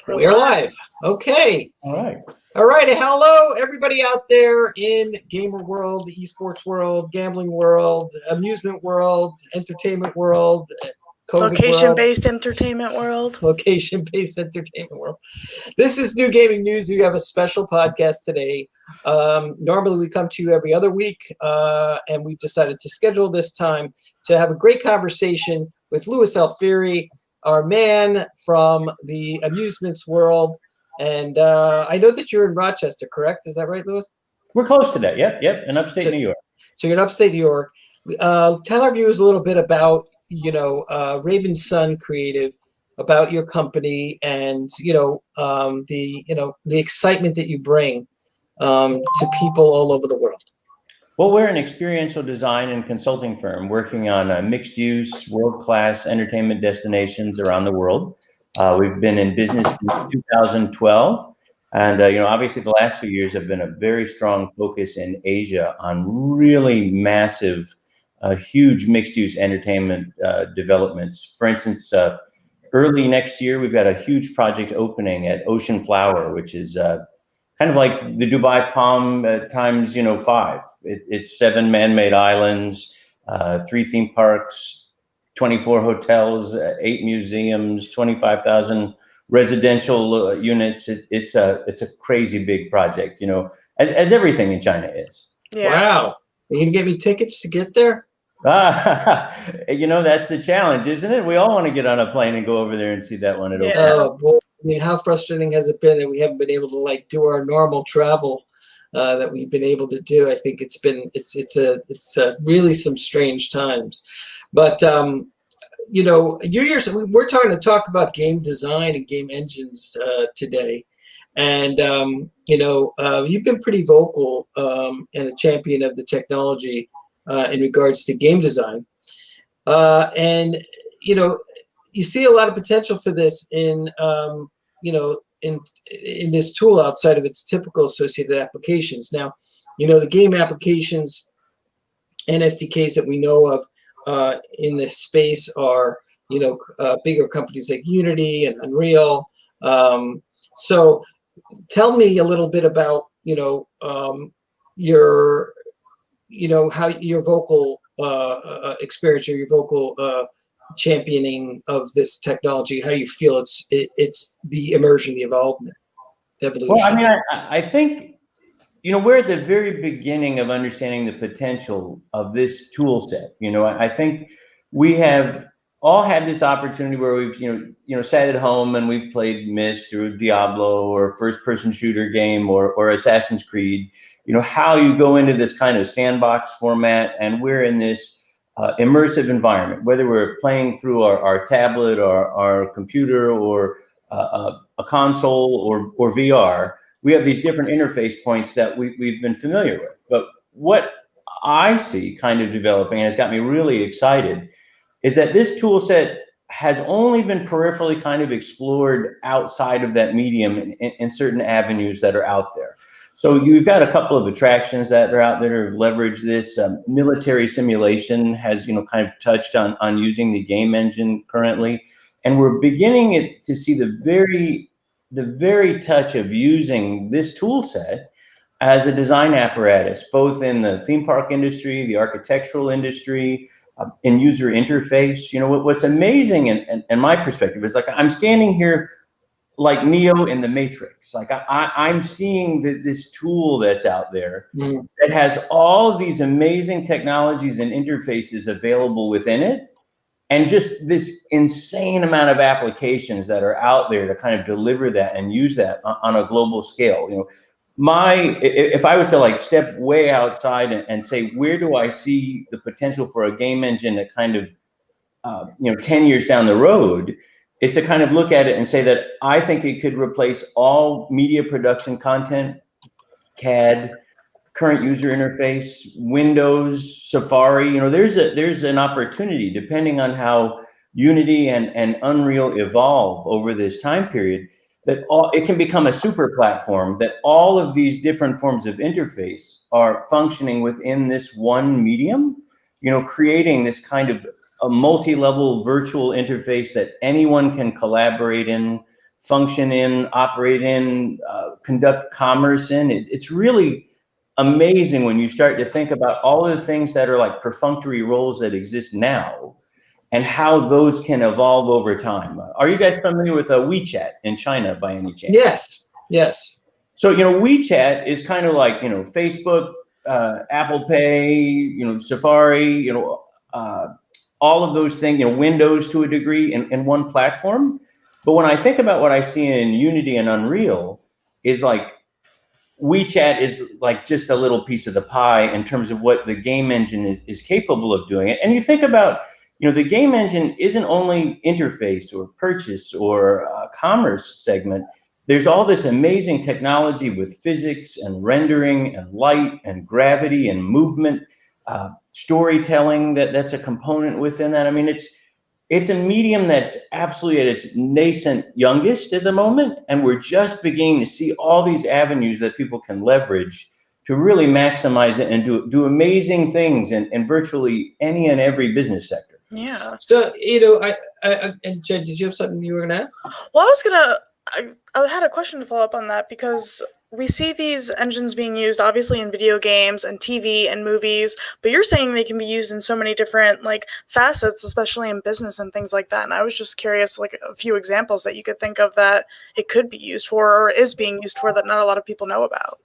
We're live. Okay. All right. All right. Hello, everybody out there in gamer world, the esports world, gambling world, amusement world, entertainment world, COVID location-based entertainment world. Location-based entertainment world. This is New Gaming News. We have a special podcast today. Normally we come to you every other week, and we've decided to schedule this time to have a great conversation with Louis Alfieri, our man from the amusements world. And I know that you're in Rochester, correct? Is that right, Louis? We're close to that. Yep. In upstate New York. So you're in upstate New York. Tell our viewers a little bit about, Raven Sun Creative, about your company, and the excitement that you bring to people all over the world. Well, we're an experiential design and consulting firm working on mixed-use, world-class entertainment destinations around the world. We've been in business since 2012, and obviously the last few years have been a very strong focus in Asia on really massive, huge mixed-use entertainment developments. For instance, early next year, we've got a huge project opening at Ocean Flower, which is kind of like the Dubai Palm times 5. It's 7 man-made islands, 3 theme parks, 24 hotels, 8 museums, 25,000 residential units. It's a crazy big project, as everything in China is. Yeah. Wow. Are you gonna get me tickets to get there? That's the challenge, isn't it? We all want to get on a plane and go over there and see that one at Open. Oh, boy. I mean, how frustrating has it been that we haven't been able to do our normal travel that we've been able to do? I think it's really some strange times. But we're talk about game design and game engines today, and you've been pretty vocal and a champion of the technology in regards to game design, and you see a lot of potential for this in this tool outside of its typical associated applications. Now, the game applications and SDKs that we know of in this space are, bigger companies like Unity and Unreal. So tell me a little bit about, how your vocal experience or your vocal championing of this technology, how you feel it's the immersion, the involvement, the evolution. Well, I mean, I think, we're at the very beginning of understanding the potential of this tool set. I think we have all had this opportunity where we've, sat at home and we've played Myst or Diablo or first-person shooter game or Assassin's Creed, how you go into this kind of sandbox format, and we're in this immersive environment, whether we're playing through our tablet or our computer or a console or VR. We have these different interface points that we've been familiar with. But what I see kind of developing, and has got me really excited, is that this tool set has only been peripherally kind of explored outside of that medium in certain avenues that are out there. So you've got a couple of attractions that are out there that have leveraged this. Military simulation has, kind of touched on using the game engine currently, and we're beginning to see the very touch of using this tool set as a design apparatus, both in the theme park industry, the architectural industry, in user interface. What's amazing, and my perspective is I'm standing here like Neo in the Matrix. I'm seeing this tool that's out there that has all of these amazing technologies and interfaces available within it, and just this insane amount of applications that are out there to kind of deliver that and use that on a global scale. If I was to step way outside and say, where do I see the potential for a game engine that kind of 10 years down the road, is to kind of look at it and say that I think it could replace all media production content, CAD, current user interface, Windows, Safari. There's an opportunity, depending on how Unity and Unreal evolve over this time period, that it can become a super platform, that all of these different forms of interface are functioning within this one medium, creating this kind of a multi-level virtual interface that anyone can collaborate in function in, operate in, conduct commerce in. It's really amazing when you start to think about all of the things that are like perfunctory roles that exist now and how those can evolve over time. Are you guys familiar with WeChat in China by any chance? Yes, yes. So, WeChat is kind of like, Facebook, Apple Pay, Safari, all of those things, Windows to a degree in one platform. But when I think about what I see in Unity and Unreal is like WeChat is like just a little piece of the pie in terms of what the game engine is capable of doing. And you think about, the game engine isn't only interface or purchase or commerce segment. There's all this amazing technology with physics and rendering and light and gravity and movement, storytelling that's a component within that. I mean, it's a medium that's absolutely at its nascent youngest at the moment, and we're just beginning to see all these avenues that people can leverage to really maximize it and do amazing things in virtually any and every business sector. Yeah. So, and Jen, did you have something you were going to ask? Well, I had a question to follow up on that because we see these engines being used obviously in video games and TV and movies, but you're saying they can be used in so many different facets, especially in business and things like that. And I was just curious, a few examples that you could think of that it could be used for or is being used for that not a lot of people know about.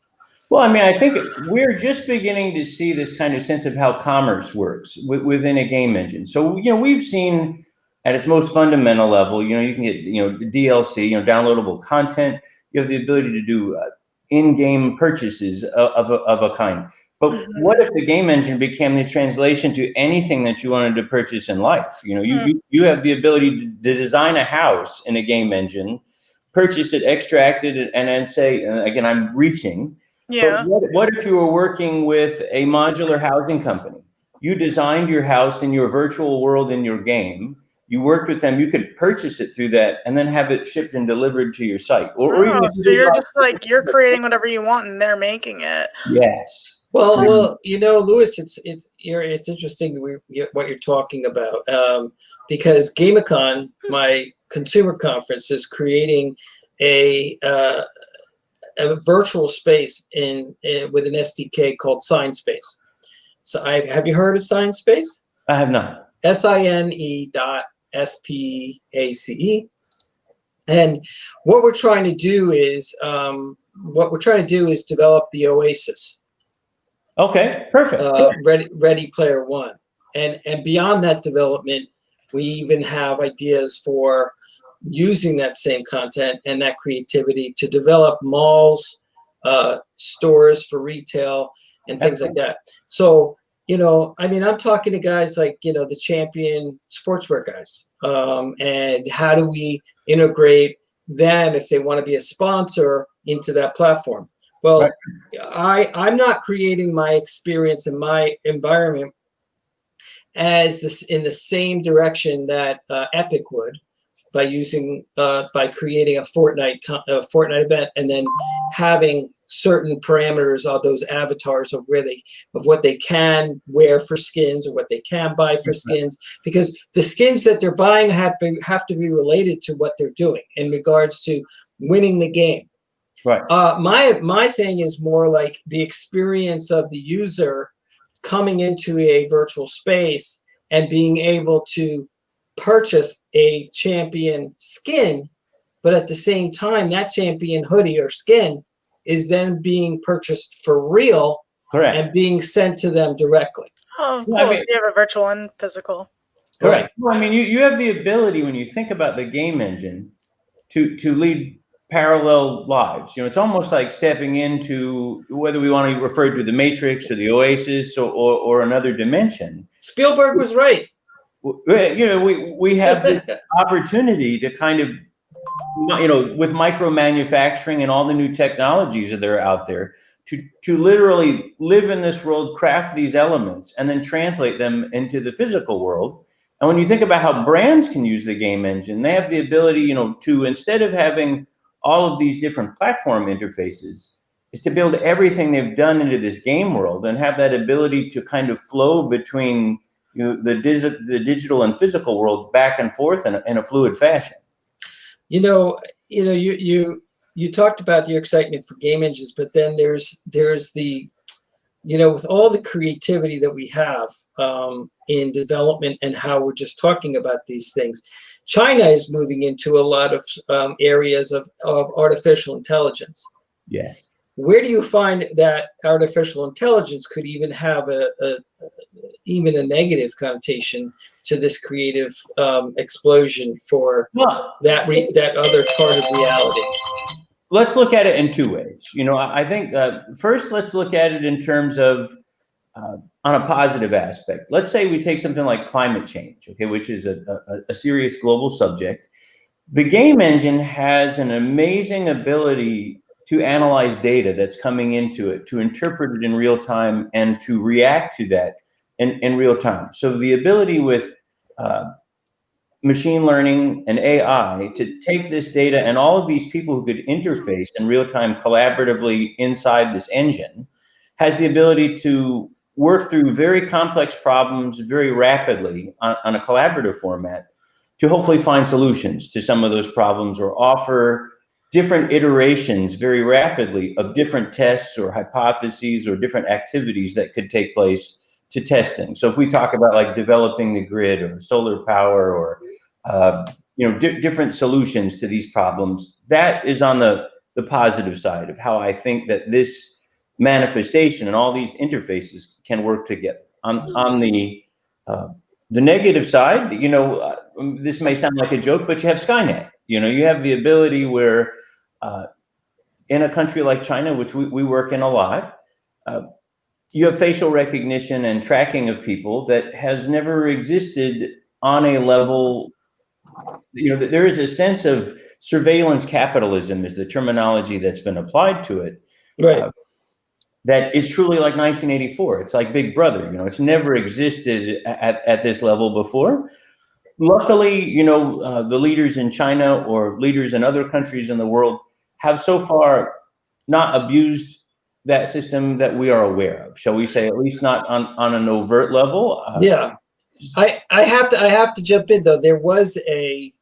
Well, I mean, I think we're just beginning to see this kind of sense of how commerce works within a game engine. So, we've seen at its most fundamental level, you can get, DLC, downloadable content. You have the ability to do in-game purchases of a kind. But what if the game engine became the translation to anything that you wanted to purchase in life? You have the ability to design a house in a game engine, purchase it, extract it, and then say, again, I'm reaching. Yeah. But what if you were working with a modular housing company? You designed your house in your virtual world in your game. You worked with them. You could purchase it through that and then have it shipped and delivered to your site. Or even so you're just you're creating whatever you want and they're making it. Yes. Well, Louis, it's interesting what you're talking about because GameCon, my consumer conference, is creating a virtual space with an SDK called SignSpace. So have you heard of SignSpace? I have not. SINE.SPACE. And what we're trying to do is develop the Oasis. Okay, perfect. Ready Player One, and beyond that development, we even have ideas for using that same content and that creativity to develop malls, stores for retail, and things like that. So, I'm talking to guys like, the Champion sportswear guys, and how do we integrate them if they want to be a sponsor into that platform? Well, right. I'm not creating my experience in my environment as this in the same direction that Epic would, by creating a Fortnite event and then having certain parameters of those avatars of what they can wear for skins or what they can buy for skins, because the skins that they're buying have to be related to what they're doing in regards to winning the game. Right. My thing is more like the experience of the user coming into a virtual space and being able to purchase a champion skin, but at the same time, that champion hoodie or skin is then being purchased for real. Correct. And being sent to them directly. Oh, cool. So you have a virtual and physical. Correct. Well, I mean, you have the ability when you think about the game engine to lead parallel lives. It's almost like stepping into, whether we want to refer to the Matrix or the Oasis or another dimension. Spielberg was right. We have this opportunity to kind of, with micro manufacturing and all the new technologies that are out there, to literally live in this world, craft these elements, and then translate them into the physical world. And when you think about how brands can use the game engine, they have the ability, to, instead of having all of these different platform interfaces, is to build everything they've done into this game world and have that ability to kind of flow between the digital and physical world back and forth in a fluid fashion. you talked about your excitement for game engines, but then there's the, with all the creativity that we have in development and how we're just talking about these things, China is moving into a lot of areas of artificial intelligence. Yes. Where do you find that artificial intelligence could even have even a negative connotation to this creative explosion for that other part of reality? Let's look at it in two ways. I think first, let's look at it in terms of on a positive aspect. Let's say we take something like climate change, okay, which is a serious global subject. The game engine has an amazing ability to analyze data that's coming into it, to interpret it in real time, and to react to that in real time. So the ability with machine learning and AI to take this data and all of these people who could interface in real time collaboratively inside this engine has the ability to work through very complex problems very rapidly on a collaborative format to hopefully find solutions to some of those problems, or offer different iterations very rapidly of different tests or hypotheses or different activities that could take place to test things. So if we talk about like developing the grid or solar power or different solutions to these problems, that is on the positive side of how I think that this manifestation and all these interfaces can work together. On the negative side, this may sound like a joke, but you have Skynet. You have the ability where in a country like China, which we work in a lot, you have facial recognition and tracking of people that has never existed on a level. There is a sense of surveillance capitalism is the terminology that's been applied to it. Right. That is truly like 1984. It's like Big Brother. It's never existed at this level before. Luckily, the leaders in China or leaders in other countries in the world have so far not abused that system that we are aware of. Shall we say, at least not on an overt level. Yeah. I have to jump in though. There was an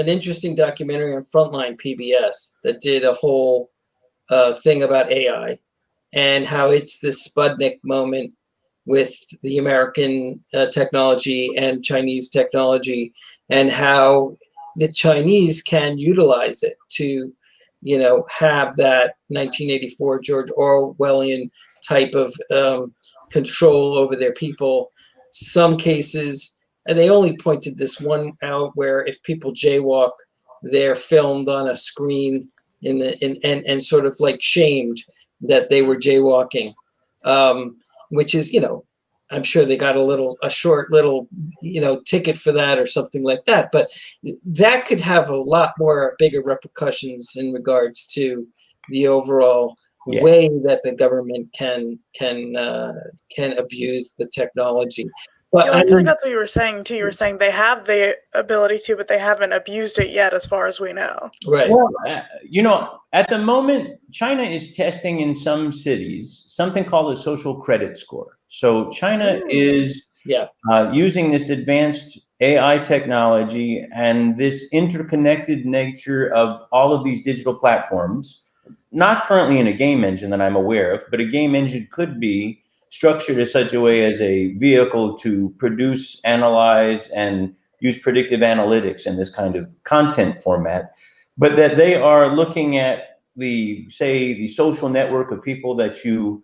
interesting documentary on Frontline PBS that did a whole thing about AI and how it's this Sputnik moment with the American technology and Chinese technology, and how the Chinese can utilize it to, have that 1984 George Orwellian type of control over their people. Some cases, and they only pointed this one out, where if people jaywalk, they're filmed on a screen and sort of like shamed that they were jaywalking, which is, I'm sure they got a short little, ticket for that or something like that. But that could have a lot more bigger repercussions in regards to the overall way that the government can abuse the technology. But I feel like that's what you were saying too. You were saying they have the ability to, but they haven't abused it yet, as far as we know. Right. Well, at the moment, China is testing in some cities something called a social credit score. So China is using this advanced AI technology and this interconnected nature of all of these digital platforms, not currently in a game engine that I'm aware of, but a game engine could be structured in such a way as a vehicle to produce, analyze, and use predictive analytics in this kind of content format, but that they are looking at the social network of people that you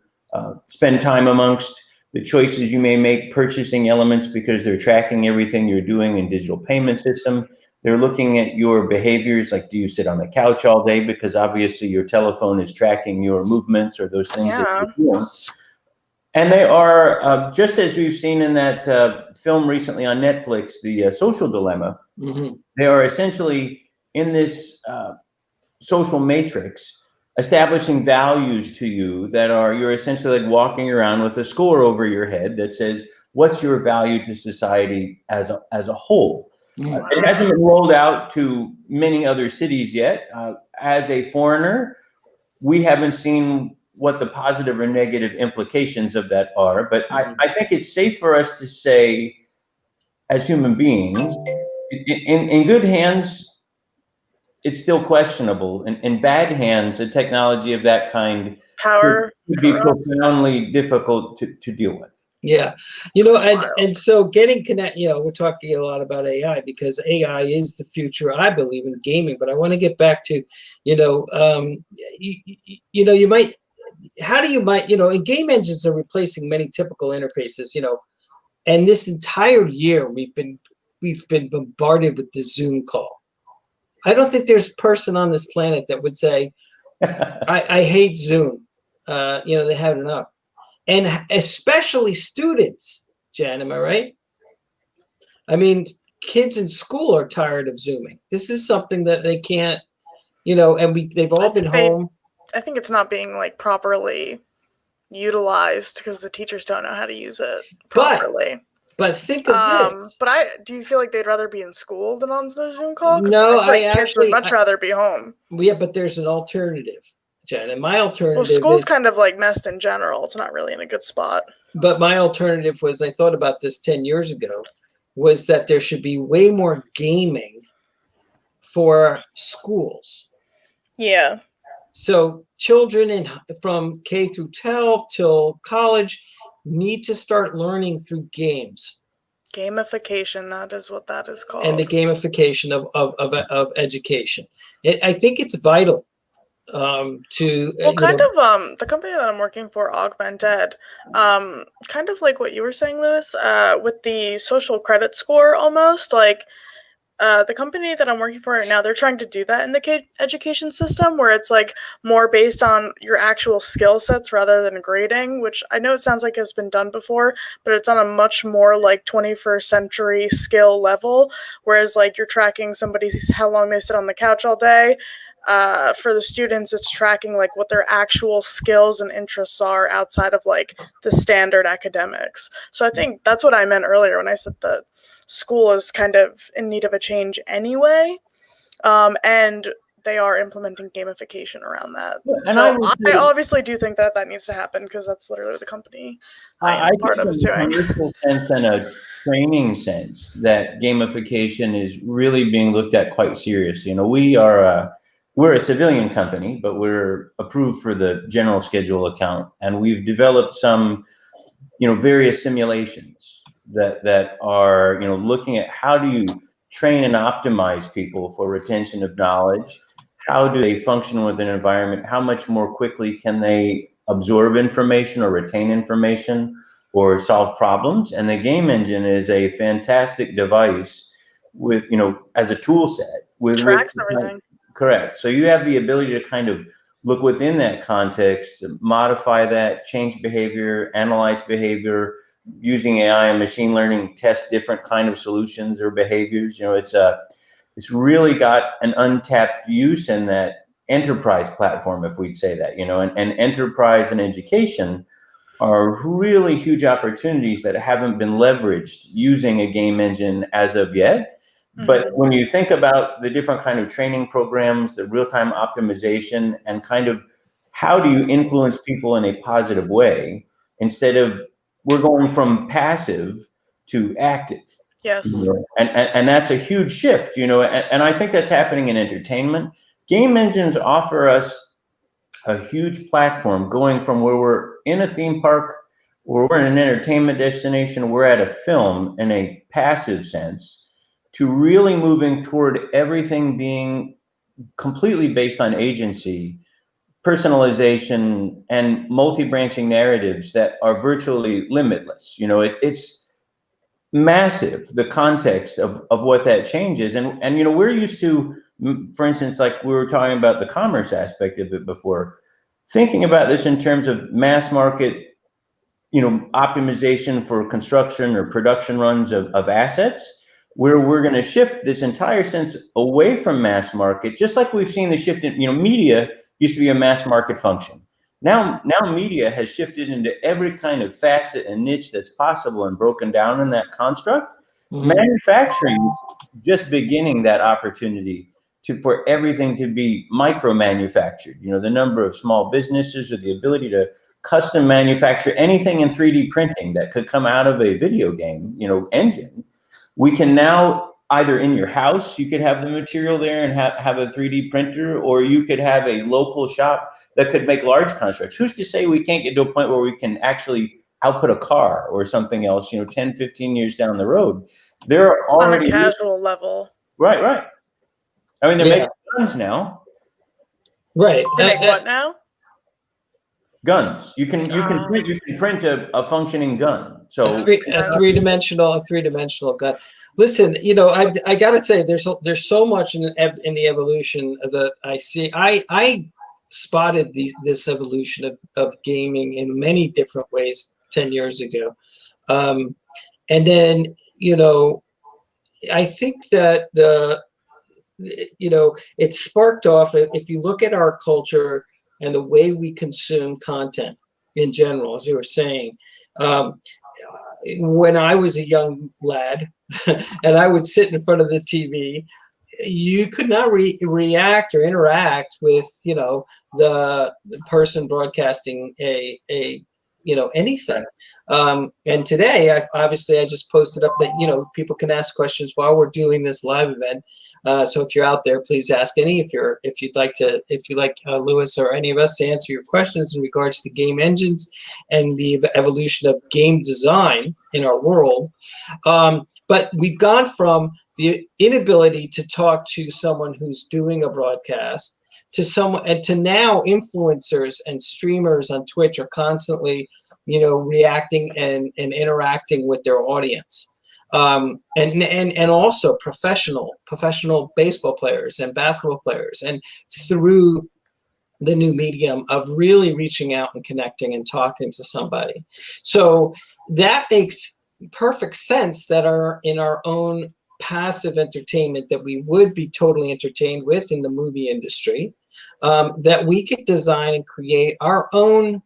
spend time amongst, the choices you may make, purchasing elements, because they're tracking everything you're doing in digital payment system. They're looking at your behaviors, like do you sit on the couch all day, because obviously your telephone is tracking your movements or those things that you're doing. And they are, just as we've seen in that film recently on Netflix, The Social Dilemma, they are essentially in this social matrix establishing values to you that you're essentially like walking around with a score over your head that says, what's your value to society as a whole? It hasn't been rolled out to many other cities yet. As a foreigner, we haven't seen what the positive or negative implications of that are, but I think it's safe for us to say, as human beings, in good hands, it's still questionable. In bad hands, a technology of that kind Power could be corrupts. profoundly difficult to deal with. Yeah, and so getting connect. We're talking a lot about AI because AI is the future, I believe, in gaming. But I want to get back to, you might. How do you and game engines are replacing many typical interfaces. And this entire year we've been bombarded with the Zoom call. I don't think there's a person on this planet that would say, I hate Zoom. They had enough. And especially students, Jen, am I right? I mean, kids in school are tired of Zooming. This is something that they can't, and they've all been home. I think it's not being like properly utilized because the teachers don't know how to use it properly. But think of this. But do you feel like they'd rather be in school than on the Zoom call? No, kids would much rather be home. Yeah, but there's an alternative, Jen, and my alternative. Well, school's kind of like messed in general. It's not really in a good spot. But my alternative was, I thought about this 10 years ago, was that there should be way more gaming for schools. Yeah. So children from K through 12 till college need to start learning through games. Gamification, that is what that is called. And the gamification of education. I think it's vital to the company that I'm working for, Augmented, kind of like what you were saying, Louis, with the social credit score, almost like the company that I'm working for right now, they're trying to do that in the education system, where it's like more based on your actual skill sets rather than grading, which I know it sounds like has been done before, but it's on a much more like 21st century skill level, whereas like you're tracking somebody's how long they sit on the couch all day. For the students, it's tracking like what their actual skills and interests are outside of like the standard academics. So I think that's what I meant earlier when I said that school is kind of in need of a change anyway, and they are implementing gamification around that. And so I obviously do think that needs to happen because that's literally the company I am part of is doing. Sense and a training sense that gamification is really being looked at quite seriously. We're a civilian company, but we're approved for the general schedule account, and we've developed some, various simulations that are, looking at how do you train and optimize people for retention of knowledge? How do they function with an environment? How much more quickly can they absorb information or retain information or solve problems? And the game engine is a fantastic device with, as a tool set tracks everything. Correct. So you have the ability to kind of look within that context, modify that, change behavior, analyze behavior, using AI and machine learning, test different kind of solutions or behaviors. It's really got an untapped use in that enterprise platform, if we'd say that, and enterprise and education are really huge opportunities that haven't been leveraged using a game engine as of yet. But when you think about the different kind of training programs, the real-time optimization, and kind of how do you influence people in a positive way, instead of we're going from passive to active. Yes. And that's a huge shift, and I think that's happening in entertainment. Game engines offer us a huge platform going from where we're in a theme park, or we're in an entertainment destination, we're at a film in a passive sense, to really moving toward everything being completely based on agency, personalization, and multi-branching narratives that are virtually limitless. It's massive, the context of what that changes. And we're used to, for instance, like we were talking about the commerce aspect of it before, thinking about this in terms of mass market, optimization for construction or production runs of assets, where we're going to shift this entire sense away from mass market, just like we've seen the shift in, media used to be a mass market function. Now media has shifted into every kind of facet and niche that's possible and broken down in that construct. Manufacturing just beginning that opportunity for everything to be micro manufactured. The number of small businesses or the ability to custom manufacture anything in 3D printing that could come out of a video game, engine. We can now either in your house, you could have the material there and have a 3D printer, or you could have a local shop that could make large constructs. Who's to say we can't get to a point where we can actually output a car or something else, 10, 15 years down the road? They're already on a casual level. Right. I mean, they're making guns now. Right. They make what now? Guns. You can print a functioning gun. So a three-dimensional gun. Listen, I gotta say, there's so much in the evolution that I see. I spotted this evolution of gaming in many different ways 10 years ago, and then I think that it sparked off. If you look at our culture and the way we consume content in general, as you were saying, when I was a young lad and I would sit in front of the TV, you could not react or interact with, the person broadcasting anything. And today, I just posted up that, people can ask questions while we're doing this live event. So if you're out there, please ask any. If you'd like Louis or any of us to answer your questions in regards to game engines and the evolution of game design in our world. But we've gone from the inability to talk to someone who's doing a broadcast to now influencers and streamers on Twitch are constantly, reacting and interacting with their audience. And also professional baseball players and basketball players, and through the new medium of really reaching out and connecting and talking to somebody. So that makes perfect sense that in our own passive entertainment that we would be totally entertained with in the movie industry, that we could design and create our own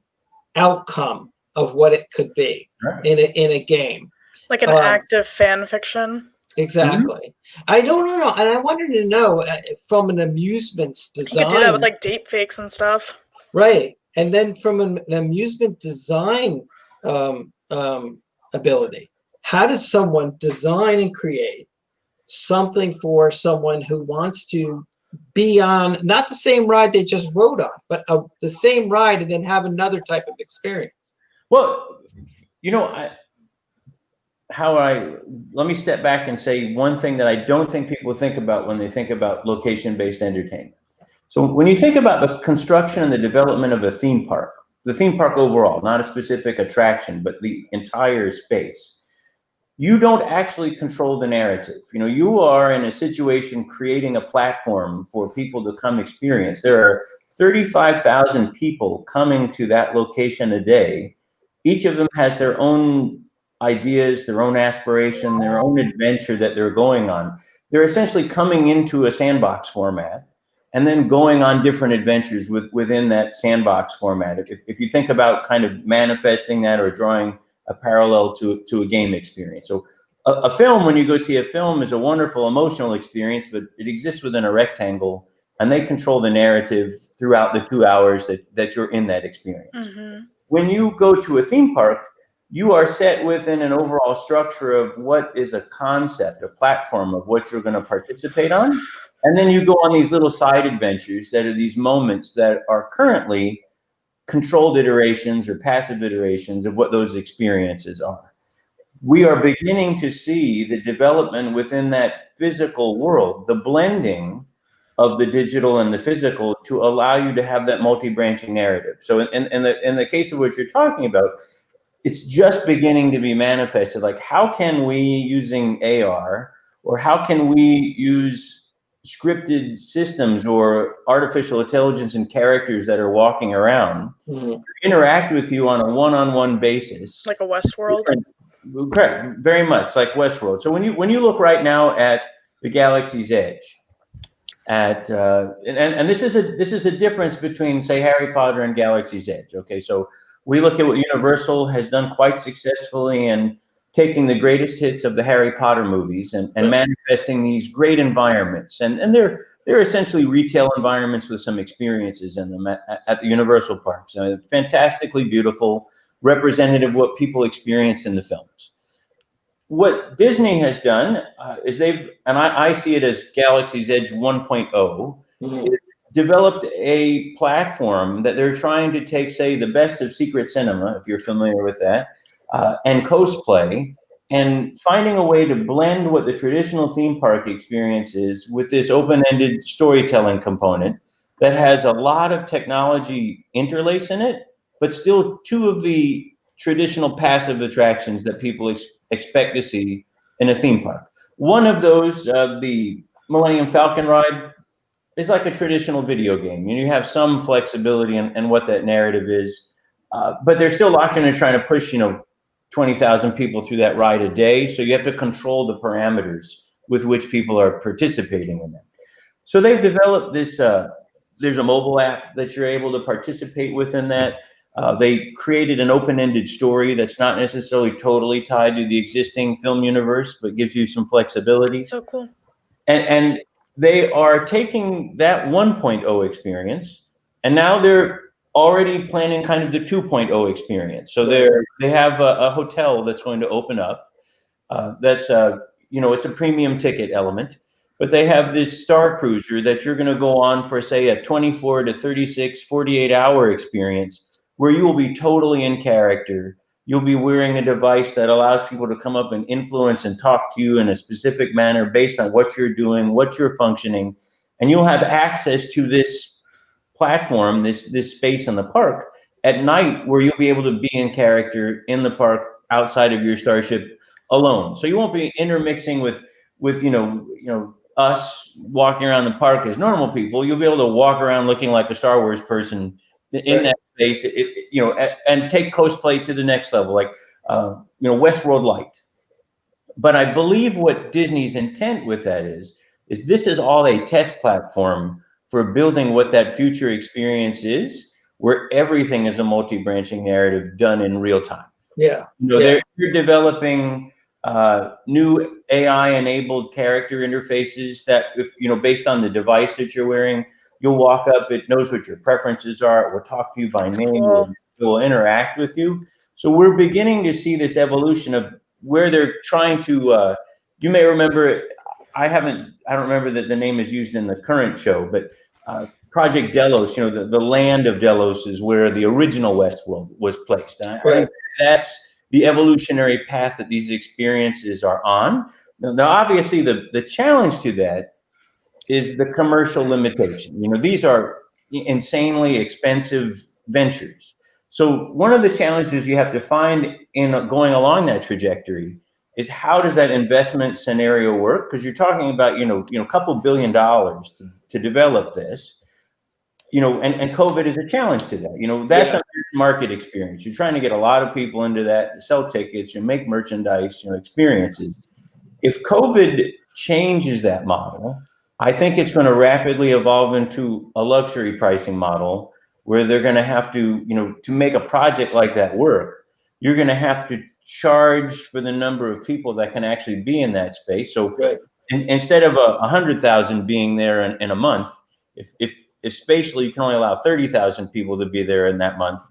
outcome of what it could be in a game. Like an active fan fiction. Exactly. Mm-hmm. I don't know, and I wanted to know from an amusements design. You could do that with like deep fakes and stuff. Right, and then from an amusement design ability, how does someone design and create something for someone who wants to be on not the same ride they just rode on, but the same ride and then have another type of experience? Well, let me step back and say one thing that I don't think people think about when they think about location-based entertainment. So when you think about the construction and the development of a theme park, the theme park overall, not a specific attraction, but the entire space, you don't actually control the narrative. You are in a situation creating a platform for people to come experience. There are 35,000 people coming to that location a day. Each of them has their own ideas, their own aspiration, their own adventure that they're going on. They're essentially coming into a sandbox format and then going on different adventures within that sandbox format. If you think about kind of manifesting that or drawing a parallel to a game experience. So a film, when you go see a film, is a wonderful emotional experience, but it exists within a rectangle, and they control the narrative throughout the 2 hours that you're in that experience. Mm-hmm. When you go to a theme park, you are set within an overall structure of what is a concept, a platform of what you're going to participate on. And then you go on these little side adventures that are these moments that are currently controlled iterations or passive iterations of what those experiences are. We are beginning to see the development within that physical world, the blending of the digital and the physical to allow you to have that multi-branching narrative. So in the case of what you're talking about, it's just beginning to be manifested. Like, how can we, using AR, or how can we use scripted systems or artificial intelligence and characters that are walking around interact with you on a one-on-one basis? Like a Westworld? Correct, very much like Westworld. So when you look right now at the Galaxy's Edge, and this is a difference between, say, Harry Potter and Galaxy's Edge. Okay, so we look at what Universal has done quite successfully in taking the greatest hits of the Harry Potter movies and manifesting these great environments. And they're essentially retail environments with some experiences in them at the Universal parks. Fantastically beautiful, representative of what people experience in the films. what Disney has done is I see it as Galaxy's Edge 1.0, Mhm. developed a platform that they're trying to take, say, the best of secret cinema, if you're familiar with that, and cosplay, and finding a way to blend what the traditional theme park experience is with this open-ended storytelling component that has a lot of technology interlace in it, but still two of the traditional passive attractions that people expect to see in a theme park. One of those, the Millennium Falcon ride, is like a traditional video game. You have some flexibility in what that narrative is, but they're still locked into trying to push, 20,000 people through that ride a day. So you have to control the parameters with which people are participating in that. So they've developed this, there's a mobile app that you're able to participate with in that. They created an open-ended story that's not necessarily totally tied to the existing film universe, but gives you some flexibility. So cool. And they are taking that 1.0 experience, and now they're already planning kind of the 2.0 experience. So they have a hotel that's going to open up. That's it's a premium ticket element, but they have this Star Cruiser that you're going to go on for, say, a 24 to 36, 48-hour experience where you will be totally in character. You'll be wearing a device that allows people to come up and influence and talk to you in a specific manner based on what you're doing, what you're functioning, and you'll have access to this platform, this space in the park at night where you'll be able to be in character in the park outside of your starship alone. So you won't be intermixing with us walking around the park as normal people. You'll be able to walk around looking like a Star Wars person in that space, and take cosplay to the next level, like Westworld Light. But I believe what Disney's intent with that is this is all a test platform for building what that future experience is, where everything is a multi-branching narrative done in real time. Yeah. They're developing new AI-enabled character interfaces that, if based on the device that you're wearing, you'll walk up, it knows what your preferences are, it will talk to you by name, cool. it will interact with you. So we're beginning to see this evolution of where they're trying to, you may remember, I don't remember that the name is used in the current show, but Project Delos, the land of Delos is where the original Westworld was placed. And I think that's the evolutionary path that these experiences are on. Now, obviously, the challenge to that is the commercial limitation. These are insanely expensive ventures. So one of the challenges you have to find in going along that trajectory is, how does that investment scenario work? Because you're talking about, a couple $1 billion to develop this, and COVID is a challenge to that. That's a market experience. You're trying to get a lot of people into that, sell tickets, make merchandise, experiences. If COVID changes that model, I think it's going to rapidly evolve into a luxury pricing model where they're going to have to, to make a project like that work, you're going to have to charge for the number of people that can actually be in that space. So instead of 100,000 being there in a month, if spatially you can only allow 30,000 people to be there in that month,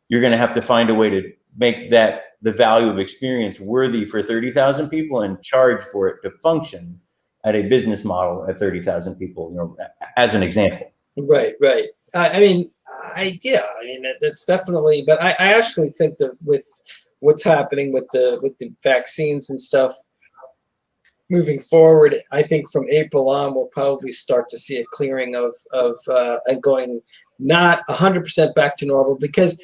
you're going to have to find a way to make that the value of experience worthy for 30,000 people and charge for it to function at a business model at 30,000 people, as an example. Right. That's definitely. But I actually think that with what's happening with the vaccines and stuff moving forward, I think from April on we'll probably start to see a clearing of and going not 100% back to normal, because,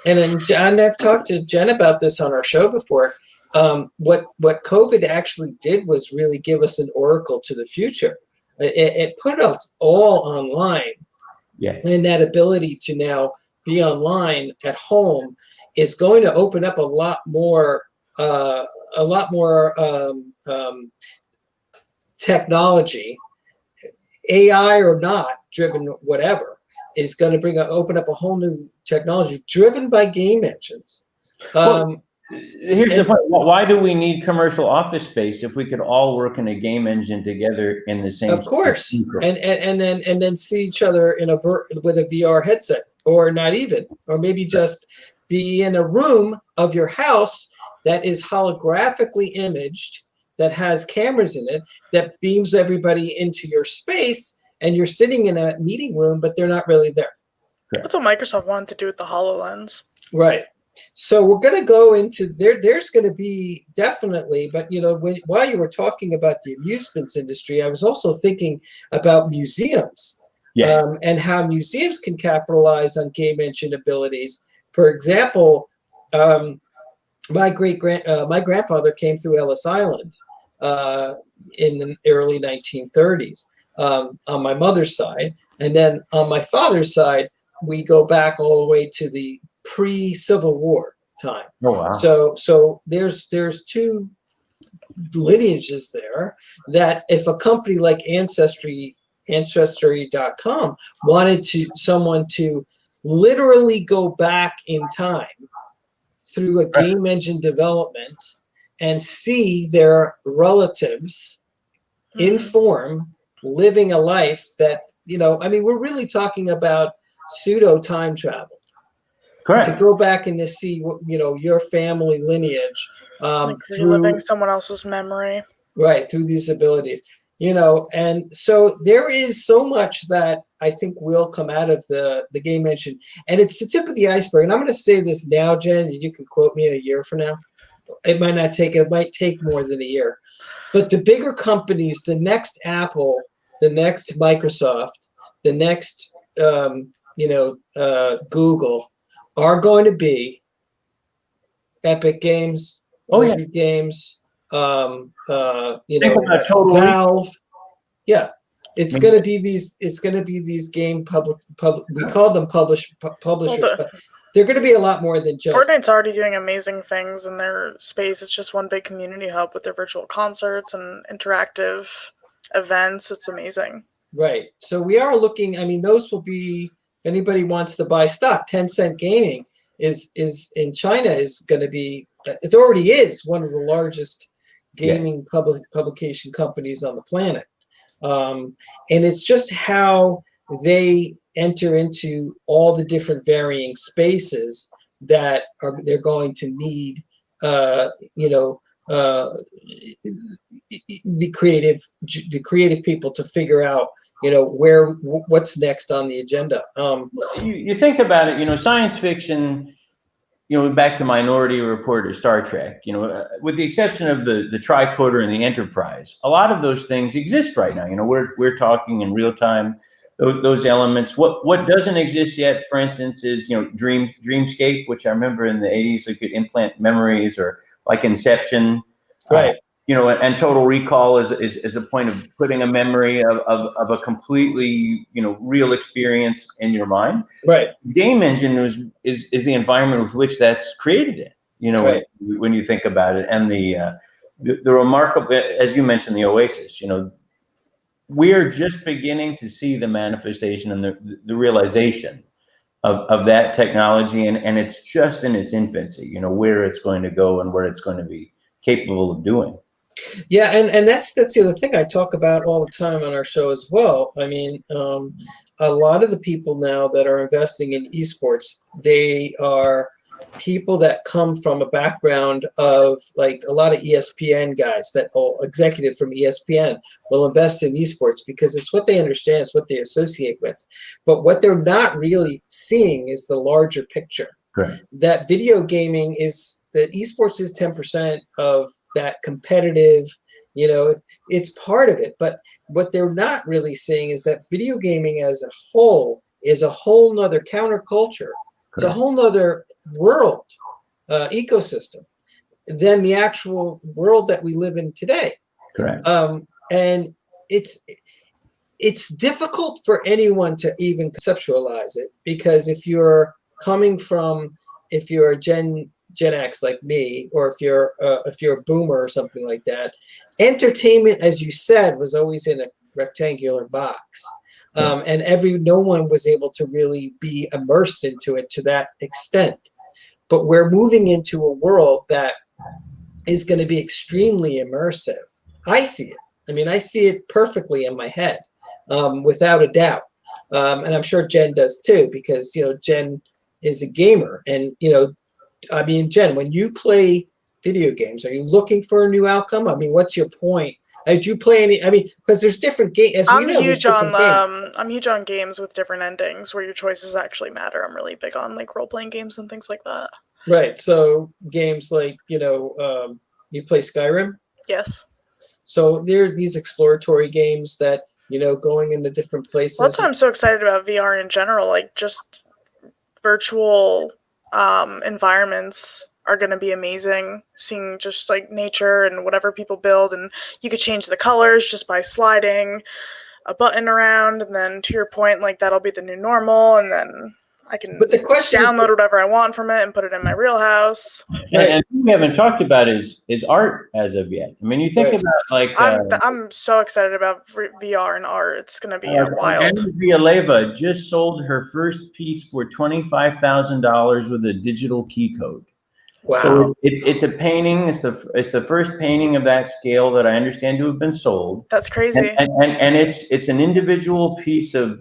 and then John, I've talked to Jen about this on our show before. What COVID actually did was really give us an oracle to the future. It put us all online. Yes. And that ability to now be online at home is going to open up a lot more technology, AI or not, driven whatever, is going to open up a whole new technology driven by game engines. Here's the point. Why do we need commercial office space if we could all work in a game engine together in the same? Of course, and then see each other with a VR headset, or not even, or maybe just be in a room of your house that is holographically imaged, that has cameras in it, that beams everybody into your space, and you're sitting in a meeting room, but they're not really there. That's what Microsoft wanted to do with the HoloLens. Right. So we're going to go into there's going to be definitely, but while you were talking about the amusements industry, I was also thinking about museums. Yes. And how museums can capitalize on game engine abilities. For example, my grandfather came through Ellis Island in the early 1930s on my mother's side, and then on my father's side, we go back all the way to the pre-Civil War time. Oh, wow. So there's two lineages there that if a company like Ancestry.com wanted someone to literally go back in time through a game engine development and see their relatives in form living a life that, we're really talking about pseudo time travel. Correct. To go back and to see your family lineage Like through reliving someone else's memory. Right, through these abilities. And so there is so much that I think will come out of the game engine, and it's the tip of the iceberg. And I'm going to say this now, Jen, and you can quote me in a year from now. It might take more than a year, but the bigger companies, the next Apple, the next Microsoft, the next Google, are going to be Epic Games, Blizzard Games, Think about Total Valve. Yeah, it's going to be these. It's going to be these game we call them publishers, but they're going to be a lot more than just. Fortnite's already doing amazing things in their space. It's just one big community hub with their virtual concerts and interactive events. It's amazing. Right. So we are looking. Those will be. If anybody wants to buy stock, Tencent Gaming is in China is going to be. It already is one of the largest gaming publication companies on the planet. And it's just how they enter into all the different varying spaces that they're going to need, the creative people to figure out, what's next on the agenda. You think about it, science fiction. Back to Minority Report or Star Trek, with the exception of the tricorder and the Enterprise, a lot of those things exist right now. We're talking in real time, those elements. What doesn't exist yet, for instance, is, Dreamscape, which I remember in the 80s, they could implant memories, or like Inception. Right. And Total Recall is a point of putting a memory of a completely, real experience in your mind. Right. Game engine is the environment with which that's created it. Right. When you think about it, and the remarkable, as you mentioned, the Oasis. We are just beginning to see the manifestation and the realization of that technology, and it's just in its infancy. Where it's going to go and where it's going to be capable of doing. Yeah, and that's the other thing I talk about all the time on our show as well. A lot of the people now that are investing in esports, they are people that come from a background of, like, a lot of ESPN guys, that whole executive from ESPN will invest in esports because it's what they understand, it's what they associate with. But what they're not really seeing is the larger picture. Correct. That video gaming that esports is 10% of that competitive, it's part of it. But what they're not really seeing is that video gaming as a whole is a whole nother counterculture. It's a whole nother world, ecosystem than the actual world that we live in today. Correct. And it's difficult for anyone to even conceptualize it, because if you're a Gen X like me, or if you're a boomer or something like that, entertainment, as you said, was always in a rectangular box. And no one was able to really be immersed into it to that extent. But we're moving into a world that is going to be extremely immersive. I see it. I see it perfectly in my head, without a doubt. And I'm sure Jen does too, because, Jen is a gamer. And, Jen, when you play video games? Are you looking for a new outcome? I mean, what's your point? Do you play any? I mean, because there's different games. As we know, there's different games. I'm huge on games with different endings where your choices actually matter. I'm really big on like role-playing games and things like that. Right. So games like, you play Skyrim. Yes. So there are these exploratory games that, going into different places. Well, that's why I'm so excited about VR in general. Like, just virtual environments are going to be amazing. Seeing just like nature and whatever people build, and you could change the colors just by sliding a button around, and then to your point, like that'll be the new normal, and then I can download whatever I want from it and put it in my real house. And we haven't talked about is art as of yet. I mean, you think about like I'm so excited about VR and art. It's gonna be wild. Andrea Leva just sold her first piece for $25,000 with a digital key code. Wow! So it's a painting. It's the first painting of that scale that I understand to have been sold. That's crazy. And it's an individual piece of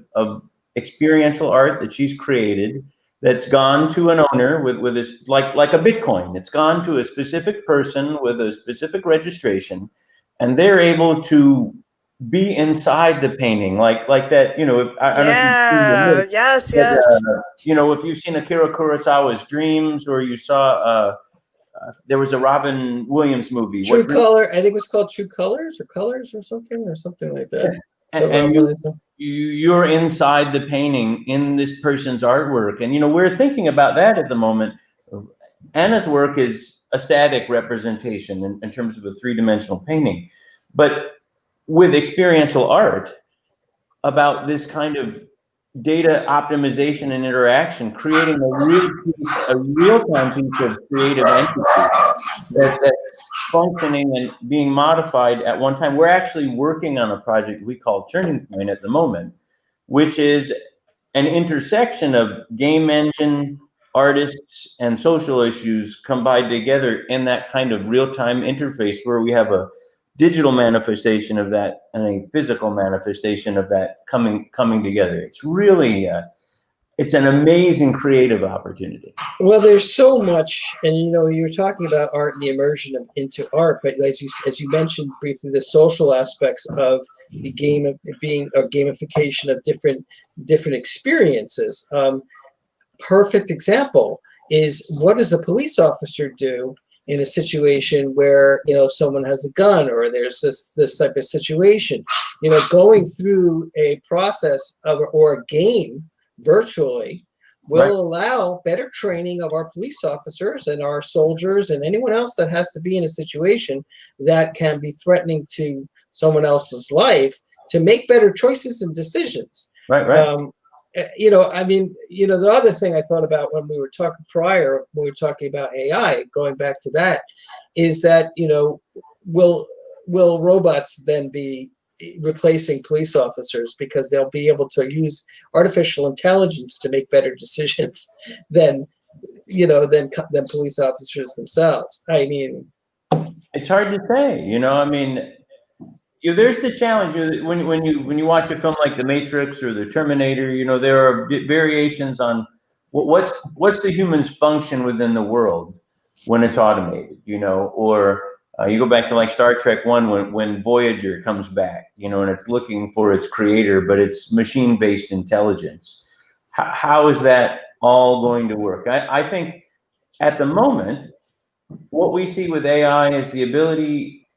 experiential art that she's created that's gone to an owner with this like a Bitcoin. It's gone to a specific person with a specific registration, and they're able to be inside the painting like that. If I don't know if yes. If you've seen Akira Kurosawa's Dreams, or you saw there was a Robin Williams movie, True Color. I think it was called True Colors or Colors or something like that. And you're inside the painting in this person's artwork. And, we're thinking about that at the moment. Anna's work is a static representation in terms of a three-dimensional painting. But with experiential art, about this kind of data optimization and interaction, creating a real-time piece of creative entity that's functioning and being modified at one time. We're actually working on a project we call Turning Point at the moment, which is an intersection of game engine, artists, and social issues combined together in that kind of real-time interface where we have a digital manifestation of that and a physical manifestation of that coming together. It's really it's an amazing creative opportunity. Well, there's so much, and you're talking about art and the immersion into art, but as you mentioned briefly, the social aspects of the game of being a gamification of different experiences. Perfect example is, what does a police officer do in a situation where someone has a gun, or there's this type of situation? Going through a process or a game virtually will allow better training of our police officers and our soldiers and anyone else that has to be in a situation that can be threatening to someone else's life, to make better choices and decisions. Right. The other thing I thought about when we were talking prior, when we were talking about AI, going back to that, is that, will robots then be replacing police officers because they'll be able to use artificial intelligence to make better decisions than police officers themselves? I mean, it's hard to say. There's the challenge when you watch a film like The Matrix or The Terminator. There are variations on what's the human's function within the world when it's automated. Or you go back to like Star Trek 1 when Voyager comes back, and it's looking for its creator, but it's machine-based intelligence. How is that all going to work? I think at the moment, what we see with AI is the ability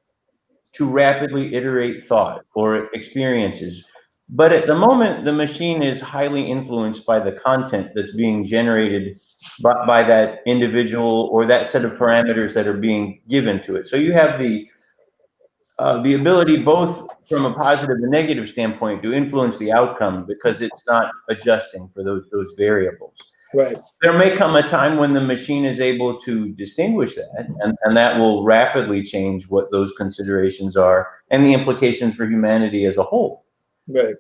to rapidly iterate thought or experiences. But at the moment, the machine is highly influenced by the content that's being generated by that individual or that set of parameters that are being given to it. So you have the ability, both from a positive and negative standpoint, to influence the outcome because it's not adjusting for those variables. Right. There may come a time when the machine is able to distinguish that, and that will rapidly change what those considerations are and the implications for humanity as a whole. Right.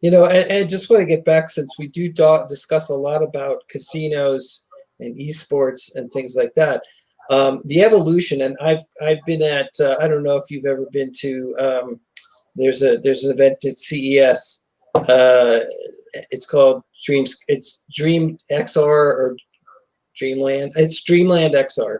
And just want to get back, since we do discuss a lot about casinos and esports and things like that, the evolution. And I've been at I don't know if you've ever been to there's an event at CES. It's called Dream XR or Dreamland. It's Dreamland XR.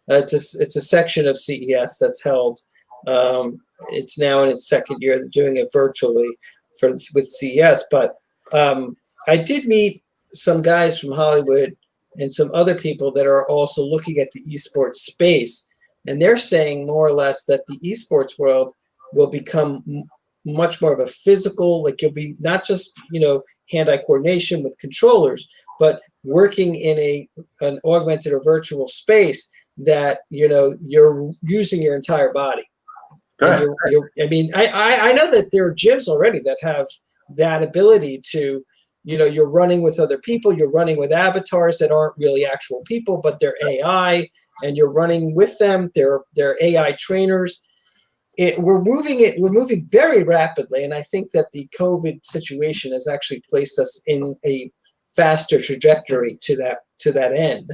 It's a section of CES that's held. It's now in its second year. They're doing it virtually with CES. But I did meet some guys from Hollywood and some other people that are also looking at the esports space, and they're saying more or less that the esports world will become much more of a physical, like you'll be not just, hand-eye coordination with controllers, but working in an augmented or virtual space that, you're using your entire body. Correct. I know that there are gyms already that have that ability to, you're running with other people, you're running with avatars that aren't really actual people, but they're AI, and you're running with them. They're AI trainers. We're moving very rapidly, and I think that the COVID situation has actually placed us in a faster trajectory to that end.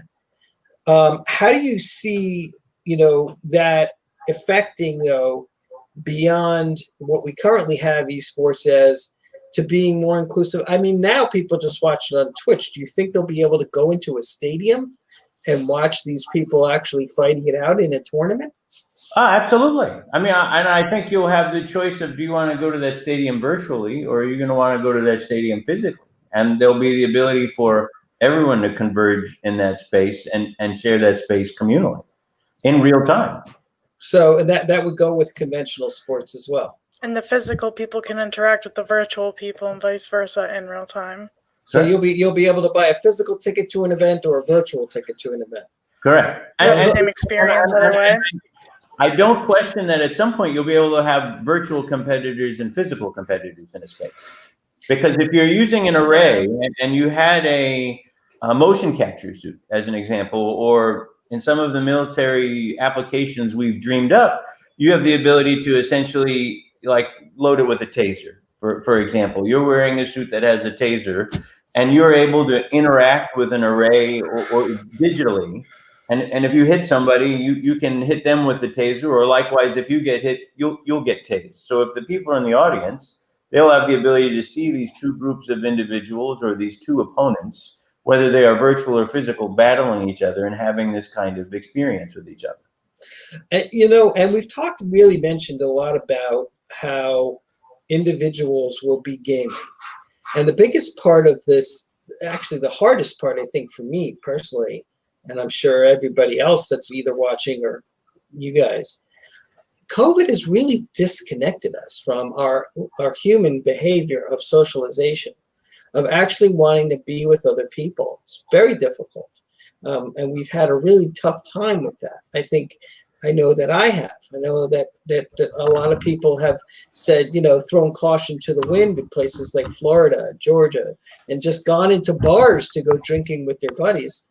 How do you see, that affecting, though, beyond what we currently have esports as, to being more inclusive? I mean, now people just watch it on Twitch. Do you think they'll be able to go into a stadium and watch these people actually fighting it out in a tournament? Absolutely. I mean, and I think you'll have the choice of, do you want to go to that stadium virtually, or are you going to want to go to that stadium physically? And there'll be the ability for everyone to converge in that space and share that space communally in real time. So, and that would go with conventional sports as well. And the physical people can interact with the virtual people and vice versa in real time. So you'll be able to buy a physical ticket to an event or a virtual ticket to an event. Correct. And same experience either way. I don't question that at some point you'll be able to have virtual competitors and physical competitors in a space. Because if you're using an array and you had a motion capture suit, as an example, or in some of the military applications we've dreamed up, you have the ability to essentially load it with a taser. For example, you're wearing a suit that has a taser, and you're able to interact with an array or digitally. And if you hit somebody, you can hit them with the taser, or likewise, if you get hit, you'll get tased. So if the people in the audience, they'll have the ability to see these two groups of individuals or these two opponents, whether they are virtual or physical, battling each other and having this kind of experience with each other. And, and we've mentioned a lot about how individuals will be gaming. And the biggest part of this, actually the hardest part, I think, for me personally, and I'm sure everybody else that's either watching or you guys, COVID has really disconnected us from our human behavior of socialization, of actually wanting to be with other people. It's very difficult. And we've had a really tough time with that. I know that I have. I know that a lot of people have said, thrown caution to the wind in places like Florida, Georgia, and just gone into bars to go drinking with their buddies.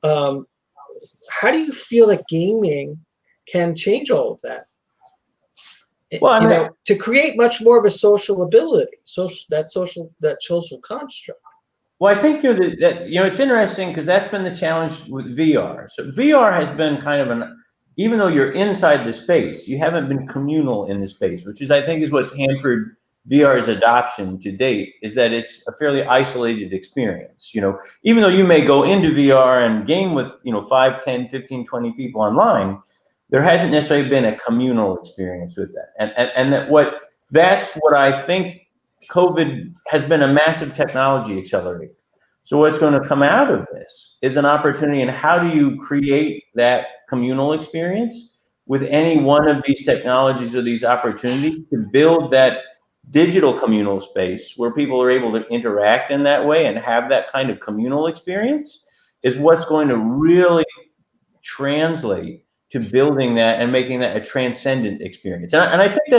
How do you feel that gaming can change all of that? Well, to create much more of a social ability, that social construct. Well, I think it's interesting because that's been the challenge with VR. So VR has been kind of even though you're inside the space, you haven't been communal in the space, which is, I think, is what's hampered VR's adoption to date, is that it's a fairly isolated experience. Even though you may go into VR and game with, 5, 10, 15, 20 people online, there hasn't necessarily been a communal experience with that. And that's what I think COVID has been, a massive technology accelerator. So what's going to come out of this is an opportunity, and how do you create that communal experience with any one of these technologies or these opportunities to build that digital communal space where people are able to interact in that way and have that kind of communal experience, is what's going to really translate to building that and making that a transcendent experience. And I think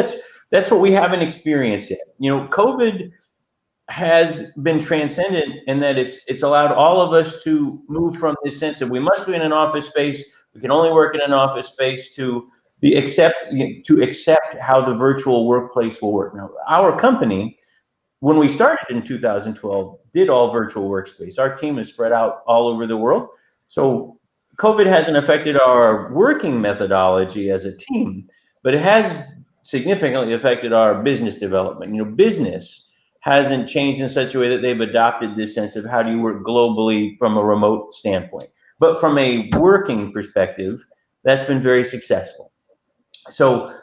that's what we haven't experienced yet. COVID has been transcendent in that it's allowed all of us to move from this sense of we must be in an office space, we can only work in an office space, to accept how the virtual workplace will work. Now, our company, when we started in 2012, did all virtual workspace. Our team is spread out all over the world. So COVID hasn't affected our working methodology as a team, but it has significantly affected our business development. Business hasn't changed in such a way that they've adopted this sense of how do you work globally from a remote standpoint. But from a working perspective, that's been very successful. So,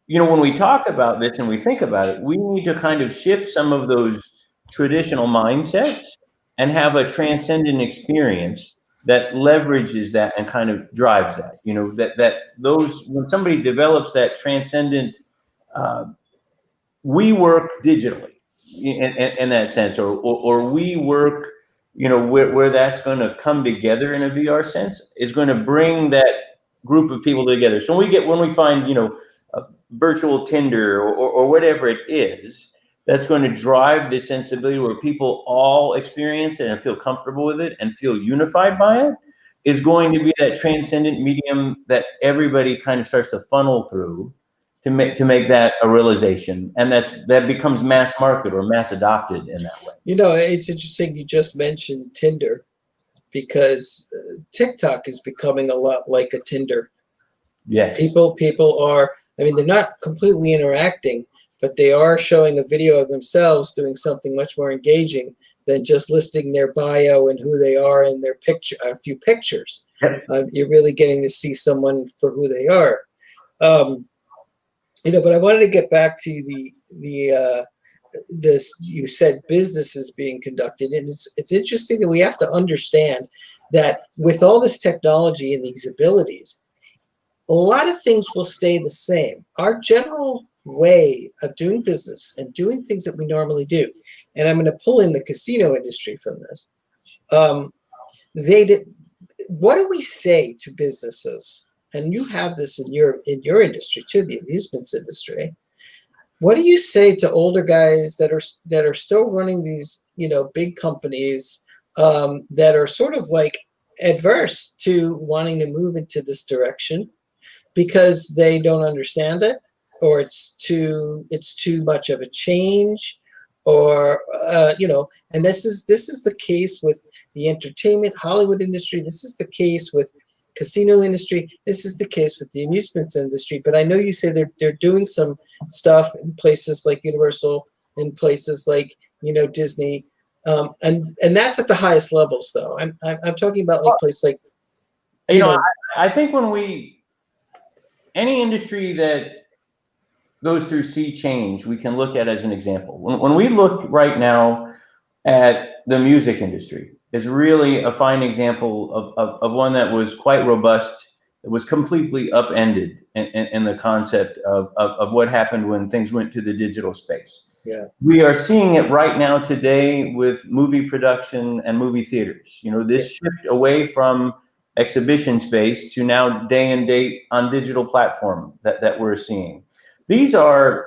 when we talk about this and we think about it, we need to kind of shift some of those traditional mindsets and have a transcendent experience that leverages that and kind of drives that. When somebody develops that transcendent, we work digitally in that sense, or we work, where that's going to come together in a VR sense, is going to bring that group of people together. So when we find, a virtual Tinder or whatever it is, that's going to drive this sensibility where people all experience it and feel comfortable with it and feel unified by it, is going to be that transcendent medium that everybody kind of starts to funnel through to make that a realization, and that becomes mass market or mass adopted in that way. It's interesting you just mentioned Tinder, because TikTok is becoming a lot like a Tinder. Yes. People are, they're not completely interacting, but they are showing a video of themselves doing something much more engaging than just listing their bio and who they are and their picture, a few pictures. Yep. You're really getting to see someone for who they are. But I wanted to get back to this. You said business is being conducted, and it's interesting that we have to understand that with all this technology and these abilities, a lot of things will stay the same. Our general way of doing business and doing things that we normally do, and I'm going to pull in the casino industry from this. What do we say to businesses? And you have this in your industry too, the amusements industry. What do you say to older guys that are still running these, big companies, that are sort of like adverse to wanting to move into this direction because they don't understand it, or it's too much of a change, or and this is the case with the entertainment Hollywood industry. This is the case with casino industry. This is the case with the amusements industry. But I know you say they're doing some stuff in places like Universal, in places like Disney, and that's at the highest levels though. I'm talking about like places like I think any industry that goes through sea change, we can look at as an example. When we look right now at the music industry, is really a fine example of one that was quite robust. It was completely upended in the concept of what happened when things went to the digital space. Yeah. We are seeing it right now today with movie production and movie theaters. This shift away from exhibition space to now day and date on digital platform that we're seeing. These are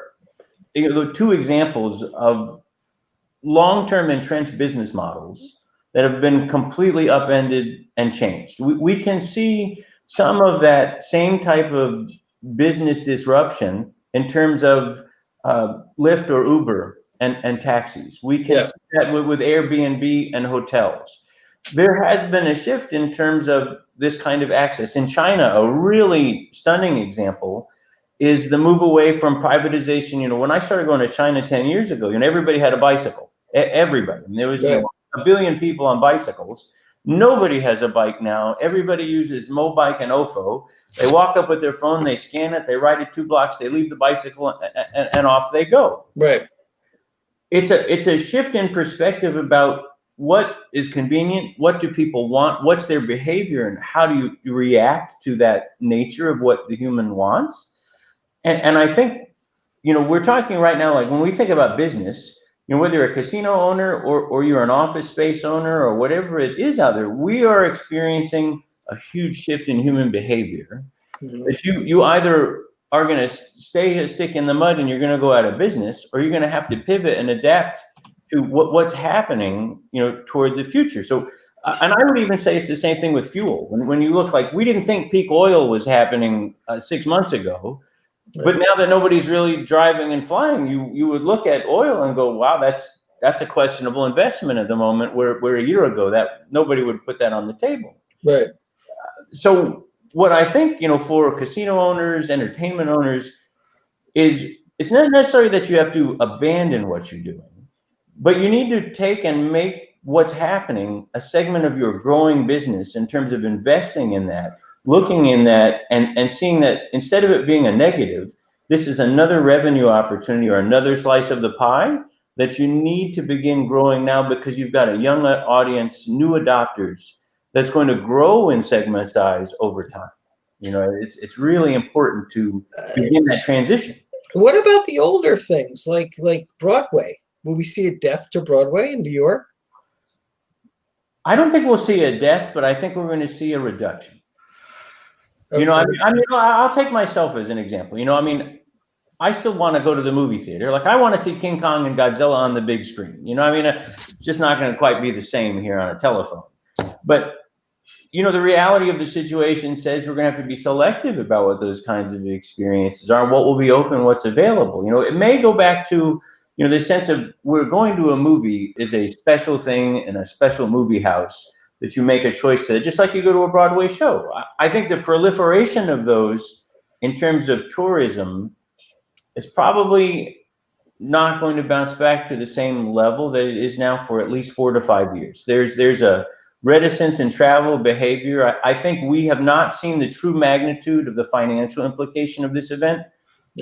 the two examples of long-term entrenched business models that have been completely upended and changed. We can see some of that same type of business disruption in terms of Lyft or Uber and taxis. We can see that with Airbnb and hotels. There has been a shift in terms of this kind of access. In China, a really stunning example is the move away from privatization. When I started going to China 10 years ago, everybody had a bicycle. Everybody. And there was a billion people on bicycles. Nobody has a bike now. Everybody uses Mobike and Ofo. They walk up with their phone, they scan it, they ride it 2 blocks, they leave the bicycle, and off they go. Right. It's a shift in perspective about what is convenient, what do people want, what's their behavior, and how do you react to that nature of what the human wants. And I think, we're talking right now, like when we think about business, whether you're a casino owner or you're an office space owner or whatever it is out there, we are experiencing a huge shift in human behavior. Mm-hmm. That you either are going to stick in the mud and you're going to go out of business, or you're going to have to pivot and adapt to what's happening, toward the future. So, and I would even say it's the same thing with fuel. When you look, like, we didn't think peak oil was happening 6 months ago. Right. But now that nobody's really driving and flying, you would look at oil and go, wow, that's a questionable investment at the moment, where a year ago that nobody would put that on the table. Right. So what I think, for casino owners, entertainment owners, is it's not necessarily that you have to abandon what you're doing, but you need to take and make what's happening a segment of your growing business in terms of investing in that looking in that and seeing that instead of it being a negative, this is another revenue opportunity or another slice of the pie that you need to begin growing now, because you've got a young audience, new adopters, that's going to grow in segment size over time. You know, it's really important to begin that transition. What about the older things like Broadway? Will we see a death to Broadway in New York? I don't think we'll see a death, but I think we're going to see a reduction. You know, I mean, I'll take myself as an example. You know, I mean, I still want to go to the movie theater. Like, I want to see King Kong and Godzilla on the big screen. You know, I mean, it's just not going to quite be the same here on a telephone. But, you know, the reality of the situation says we're going to have to be selective about what those kinds of experiences are, what will be open, what's available. You know, it may go back to, you know, the sense of we're going to a movie is a special thing in a special movie house that you make a choice to, just like you go to a Broadway show. I think the proliferation of those in terms of tourism is probably not going to bounce back to the same level that it is now for at least 4 to 5 years. There's a reticence in travel behavior. I think we have not seen the true magnitude of the financial implication of this event,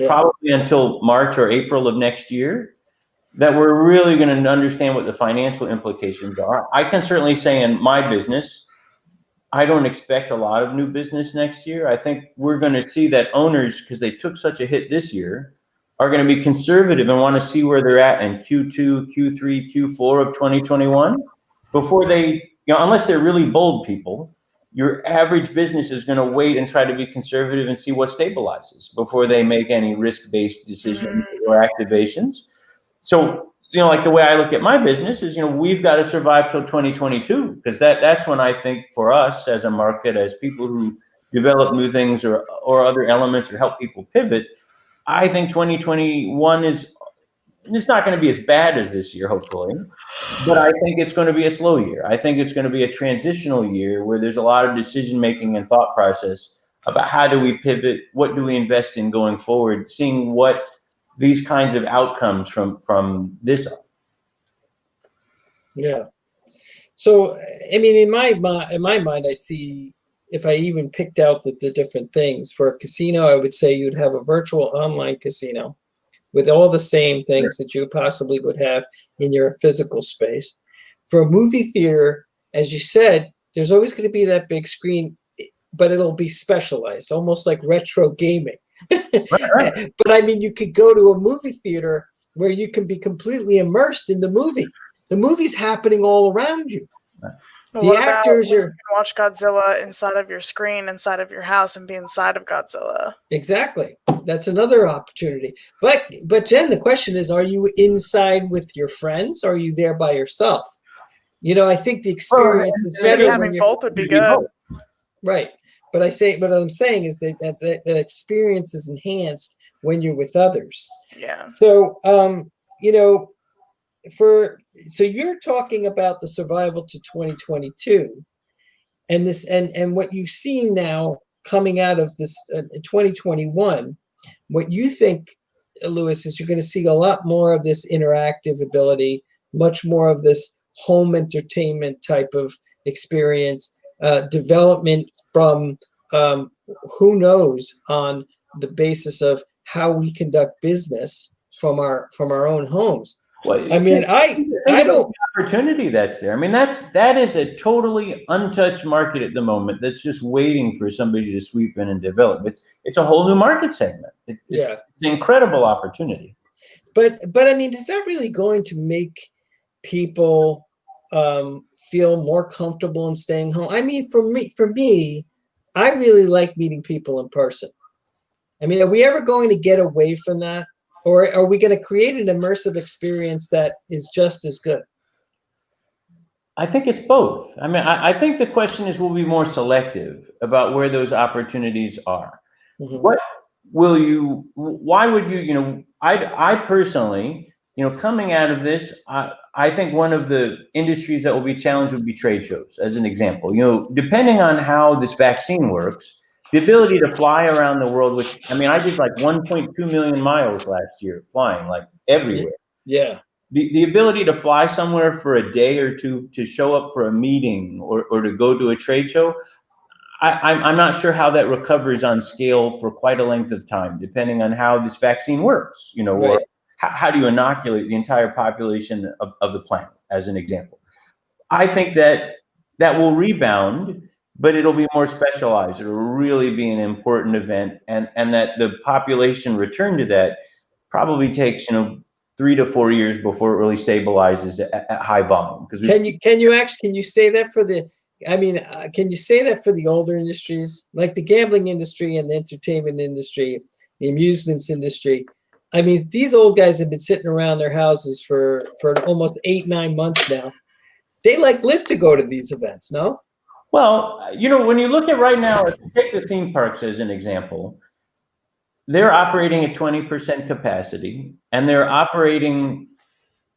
probably until March or April of next year, that we're really going to understand what the financial implications are. I can certainly say in my business, I don't expect a lot of new business next year. I think we're going to see that owners, because they took such a hit this year, are going to be conservative and want to see where they're at in Q2, Q3, Q4 of 2021 before they, you know, unless they're really bold people, your average business is going to wait and try to be conservative and see what stabilizes before they make any risk-based decisions or activations. So, you know, like the way I look at my business is, you know, we've got to survive till 2022, because that's when I think for us as a market, as people who develop new things or other elements or help people pivot, I think 2021 it's not going to be as bad as this year, hopefully, but I think it's going to be a slow year. I think it's going to be a transitional year where there's a lot of decision-making and thought process about how do we pivot, what do we invest in going forward, seeing what these kinds of outcomes from this are. Yeah. So, I mean, in my mind, I see, if I even picked out the different things for a casino, I would say you'd have a virtual online casino with all the same things that you possibly would have in your physical space. For a movie theater, as you said, there's always going to be that big screen, but it'll be specialized, almost like retro gaming. Right. But I mean, you could go to a movie theater where you can be completely immersed in the movie. The movie's happening all around you. Well, The what about actors when are you can watch Godzilla inside of your screen, inside of your house, and be inside of Godzilla? exactly. That's another opportunity. But Jen, the question is, are you inside with your friends? Or are you there by yourself? You know, I think the experience is I think better when having you're both would be good. right. But what I'm saying is that experience is enhanced when you're with others. Yeah. So, you know, so you're talking about the survival to 2022, and this and what you've seen now coming out of this 2021. What you think, Louis, is you're going to see a lot more of this interactive ability, much more of this home entertainment type of experience, development from who knows, on the basis of how we conduct business from our own homes. Well, I mean, I don't. The opportunity that's there. I mean, that is a totally untouched market at the moment that's just waiting for somebody to sweep in and develop. It's a whole new market segment. Yeah. It's an incredible opportunity. But I mean, is that really going to make people feel more comfortable in staying home? I mean, for me, I really like meeting people in person. I mean, are we ever going to get away from that? Or are we going to create an immersive experience that is just as good? I think it's both. I mean, I think the question is, we'll be more selective about where those opportunities are. Mm-hmm. Why would you, you know, I personally, you know, coming out of this, I think one of the industries that will be challenged would be trade shows, as an example. You know, depending on how this vaccine works, the ability to fly around the world, which, I mean, I did like 1.2 million miles last year flying, like everywhere. Yeah. The ability to fly somewhere for a day or two to show up for a meeting or to go to a trade show, I'm not sure how that recovers on scale for quite a length of time, depending on how this vaccine works, you know, Right. or how do you inoculate the entire population of the planet, as an example. I think that will rebound, but it'll be more specialized. It'll really be an important event, and that the population return to that probably takes, you know, 3 to 4 years before it really stabilizes at high volume. Because can you say that for the? I mean, can you say that for the older industries, like the gambling industry and the entertainment industry, the amusements industry? I mean, these old guys have been sitting around their houses for almost 8-9 months now. They live to go to these events, no? Well, you know, when you look at right now, take the theme parks as an example. They're operating at 20% capacity, and they're operating,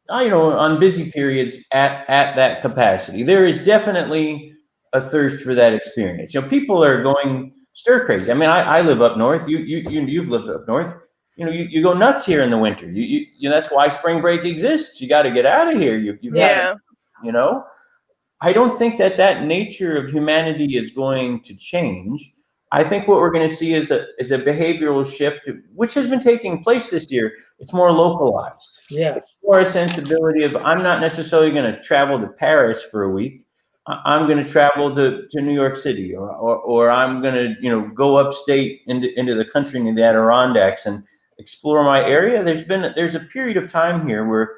you know, on busy periods at that capacity. There is definitely a thirst for that experience. You know, people are going stir crazy. I mean, I live up north. You've lived up north. You know, you go nuts here in the winter. You that's why spring break exists. You got to get out of here. You've Yeah. you know. I don't think that nature of humanity is going to change. I think what we're going to see is a behavioral shift, which has been taking place this year. It's more localized. Yeah. It's more a sensibility of, I'm not necessarily going to travel to Paris for a week. I'm going to travel to New York City, or I'm going to, you know, go upstate into the country, into the Adirondacks, and explore my area. There's a period of time here where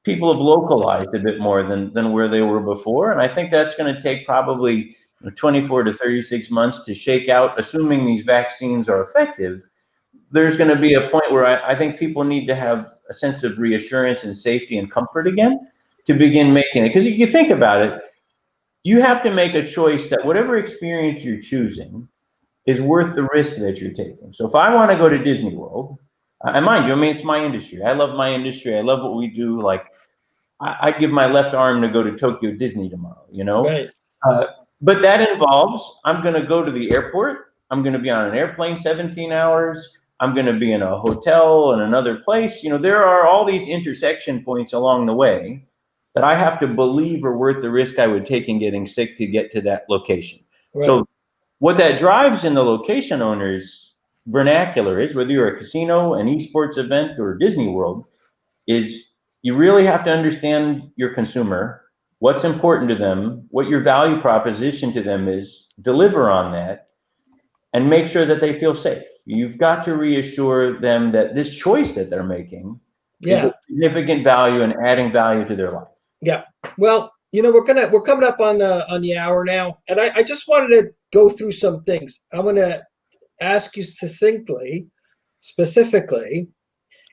people have localized a bit more than where they were before. And I think that's going to take probably 24 to 36 months to shake out, assuming these vaccines are effective. There's going to be a point where I think people need to have a sense of reassurance and safety and comfort again to begin making it. Because you think about it, you have to make a choice that whatever experience you're choosing is worth the risk that you're taking. So if I want to go to Disney World, and mind you, I mean, it's my industry. I love my industry. I love what we do. Like, I give my left arm to go to Tokyo Disney tomorrow, you know? Right. But that involves, I'm going to go to the airport. I'm going to be on an airplane 17 hours. I'm going to be in a hotel in another place. You know, there are all these intersection points along the way that I have to believe are worth the risk I would take in getting sick to get to that location. Right. So what that drives in the location owners' vernacular is, whether you're a casino, an esports event, or Disney World, is you really have to understand your consumer, what's important to them, what your value proposition to them is, deliver on that, and make sure that they feel safe. You've got to reassure them that this choice that they're making is of significant value and adding value to their life. Yeah. Well, you know, we're coming up on the hour now, and I just wanted to go through some things. I'm going to ask you succinctly, specifically,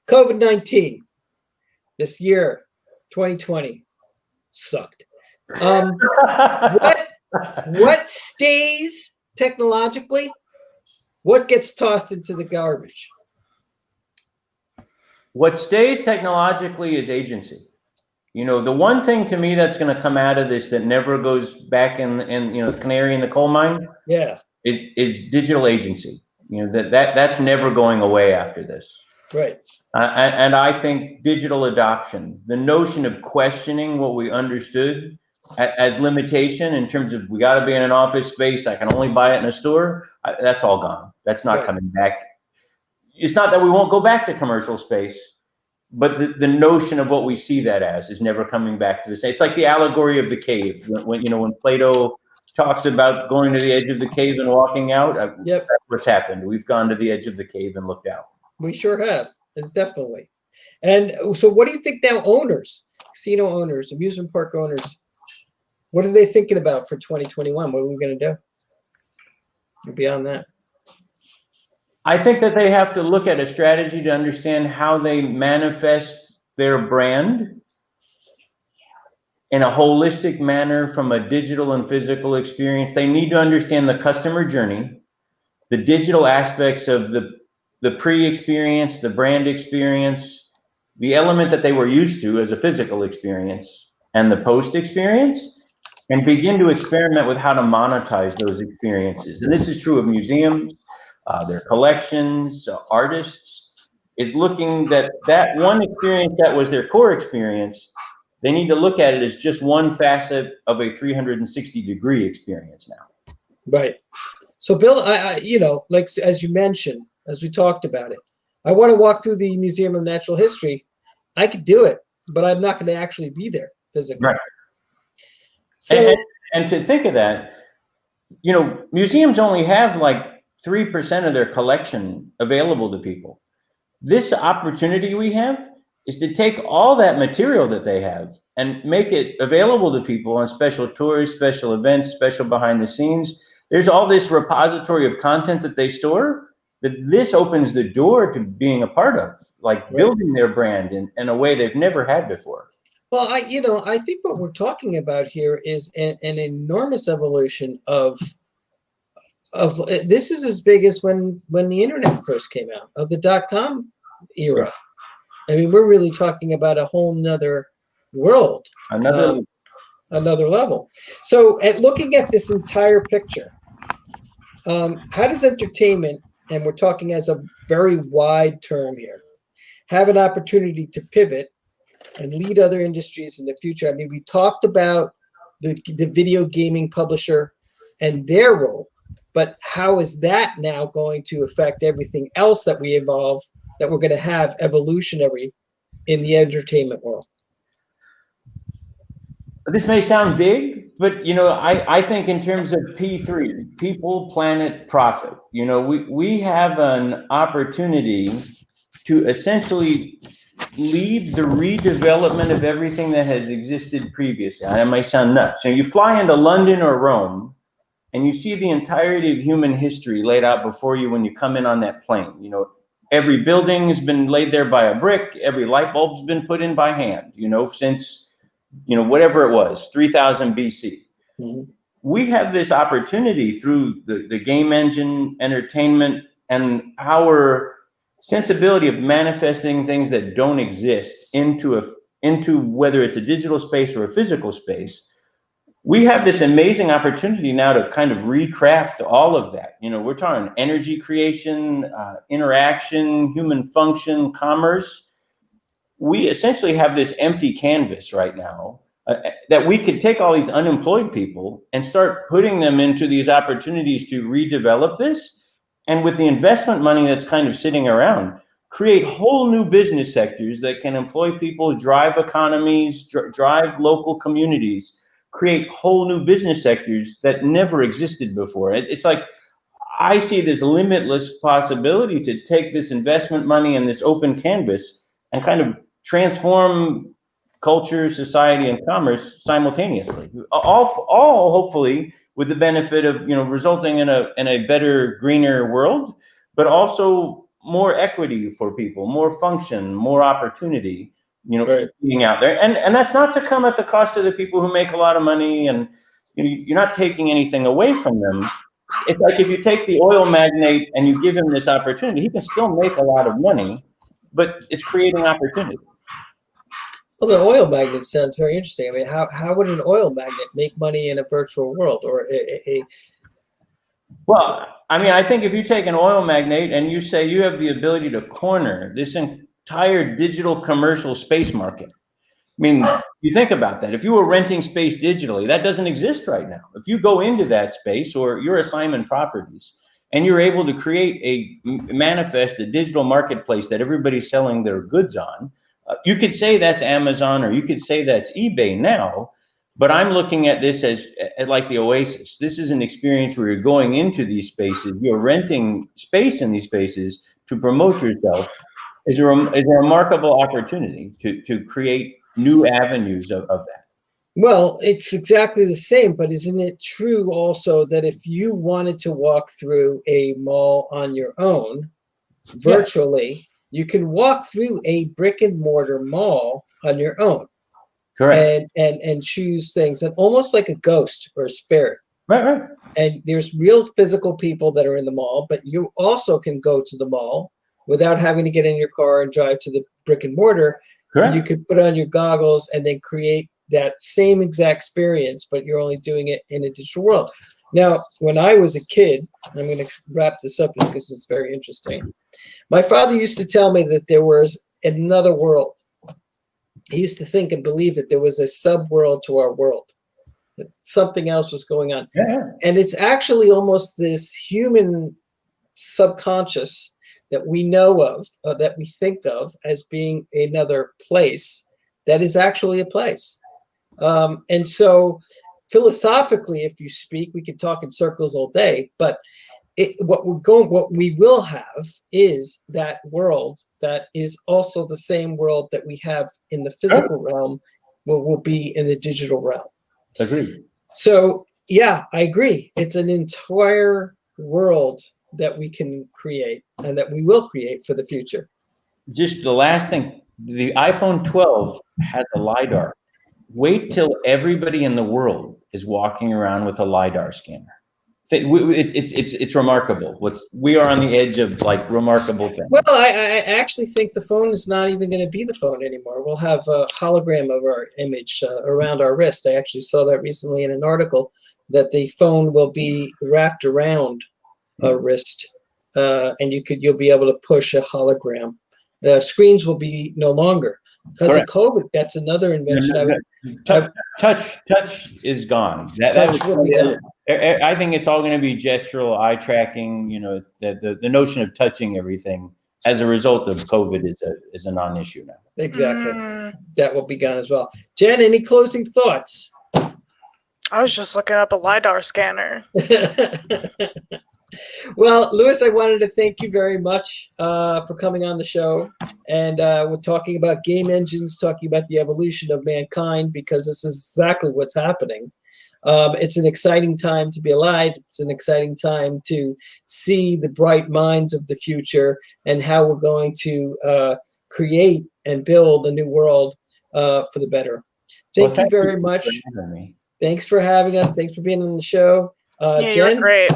COVID-19. This year, 2020, sucked. What stays technologically? What gets tossed into the garbage? What stays technologically is agency. You know, the one thing to me that's going to come out of this that never goes back in you know, canary in the coal mine, yeah, is digital agency. You know, that's never going away after this. Right. And I think digital adoption, the notion of questioning what we understood as limitation in terms of we got to be in an office space, I can only buy it in a store, that's all gone. That's not coming back. It's not that we won't go back to commercial space, but the notion of what we see that as is never coming back to the same. It's like the allegory of the cave. When Plato talks about going to the edge of the cave and walking out, that's what's happened. We've gone to the edge of the cave and looked out. We sure have. It's definitely. And so what do you think now, owners, casino owners, amusement park owners, what are they thinking about for 2021? What are we going to do beyond that? I think that they have to look at a strategy to understand how they manifest their brand in a holistic manner from a digital and physical experience. They need to understand the customer journey, the digital aspects of the pre-experience, the brand experience, the element that they were used to as a physical experience, and the post-experience, and begin to experiment with how to monetize those experiences. And this is true of museums, their collections, artists, is looking that one experience that was their core experience, they need to look at it as just one facet of a 360-degree experience now. Right. So, Bill, like as you mentioned, as we talked about it, I want to walk through the Museum of Natural History. I could do it, but I'm not going to actually be there physically. Right. So, And to think of that, museums only have like 3% of their collection available to people. This opportunity we have is to take all that material that they have and make it available to people on special tours, special events, special behind the scenes. There's all this repository of content that they store that this opens the door to being a part of, like right. building their brand in a way they've never had before. Well, I think what we're talking about here is an enormous evolution of this is as big as when the internet first came out, of the .com era. Right. I mean, we're really talking about a whole nother world, another level. So, looking at this entire picture, how does entertainment, and we're talking as a very wide term here, have an opportunity to pivot and lead other industries in the future? I mean, we talked about the video gaming publisher and their role, but how is that now going to affect everything else that we evolve, that we're going to have evolutionary in the entertainment world? This may sound big, but I think in terms of P3, people, planet, profit, we have an opportunity to essentially lead the redevelopment of everything that has existed previously. That might sound nuts. You fly into London or Rome and you see the entirety of human history laid out before you when you come in on that plane. Every building has been laid there by a brick, every light bulb's been put in by hand, since whatever it was, 3000 BC. Mm-hmm. We have this opportunity through the game engine, entertainment, and our sensibility of manifesting things that don't exist into whether it's a digital space or a physical space. We have this amazing opportunity now to kind of recraft all of that. We're talking energy creation, interaction, human function, commerce. We essentially have this empty canvas right now that we could take all these unemployed people and start putting them into these opportunities to redevelop this. And with the investment money that's kind of sitting around, create whole new business sectors that can employ people, drive economies, drive local communities, create whole new business sectors that never existed before. It's like, I see this limitless possibility to take this investment money and this open canvas and kind of transform culture, society, and commerce simultaneously. All hopefully with the benefit of resulting in a better, greener world, but also more equity for people, more function, more opportunity. Right. Being out there, and that's not to come at the cost of the people who make a lot of money, and you're not taking anything away from them. It's like if you take the oil magnate and you give him this opportunity, he can still make a lot of money, but it's creating opportunity. Well, the oil magnet sounds very interesting. I mean, how would an oil magnet make money in a virtual world or Well, I mean, I think if you take an oil magnate and you say you have the ability to corner this entire digital commercial space market. I mean, you think about that. If you were renting space digitally, that doesn't exist right now. If you go into that space, or you're a Simon Properties, and you're able to create manifest a digital marketplace that everybody's selling their goods on, you could say that's Amazon, or you could say that's eBay now, but I'm looking at this as like the Oasis. This is an experience where you're going into these spaces, you're renting space in these spaces to promote yourself. Is a remarkable opportunity to create new avenues of that. Well, it's exactly the same, but isn't it true also that if you wanted to walk through a mall on your own, virtually, you can walk through a brick and mortar mall on your own. Correct. And choose things, and almost like a ghost or a spirit. Right. And there's real physical people that are in the mall, but you also can go to the mall without having to get in your car and drive to the brick and mortar. Correct. You could put on your goggles and then create that same exact experience, but you're only doing it in a digital world. Now, when I was a kid, I'm going to wrap this up because it's very interesting. My father used to tell me that there was another world. He used to think and believe that there was a sub-world to our world. something else was going on. Yeah. And it's actually almost this human subconscious that we know of, that we think of as being another place that is actually a place. And so philosophically, if you speak, we could talk in circles all day, but what we will have is that world that is also the same world that we have in the physical realm, will be in the digital realm. Agreed. So yeah, I agree. It's an entire world that we can create and that we will create for the future. Just the last thing, the iPhone 12 has a LiDAR. Wait till everybody in the world is walking around with a LiDAR scanner. It's remarkable. We are on the edge of like remarkable things. Well, I actually think the phone is not even going to be the phone anymore. We'll have a hologram of our image around our wrist. I actually saw that recently in an article that the phone will be wrapped around a wrist, and you'll be able to push a hologram. The screens will be no longer because of COVID. That's another invention. Touch is gone. Touch will be gone. I think it's all going to be gestural, eye tracking. You know, the notion of touching everything as a result of COVID is a non-issue now. Exactly. That will be gone as well. Jen, any closing thoughts? I was just looking up a LiDAR scanner. Well, Louis, I wanted to thank you very much for coming on the show. And we're talking about game engines, talking about the evolution of mankind, because this is exactly what's happening. It's an exciting time to be alive. It's an exciting time to see the bright minds of the future and how we're going to create and build a new world for the better. Thank you very much. Thanks for having us. Thanks for being on the show. Yeah, Jen, you're great.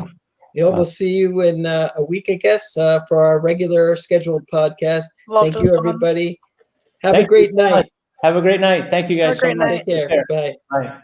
We'll see you in a week, I guess, for our regular scheduled podcast. Thank you, everybody. Have a great night. Have a great night. Thank you guys so much. Take care. Bye. Bye.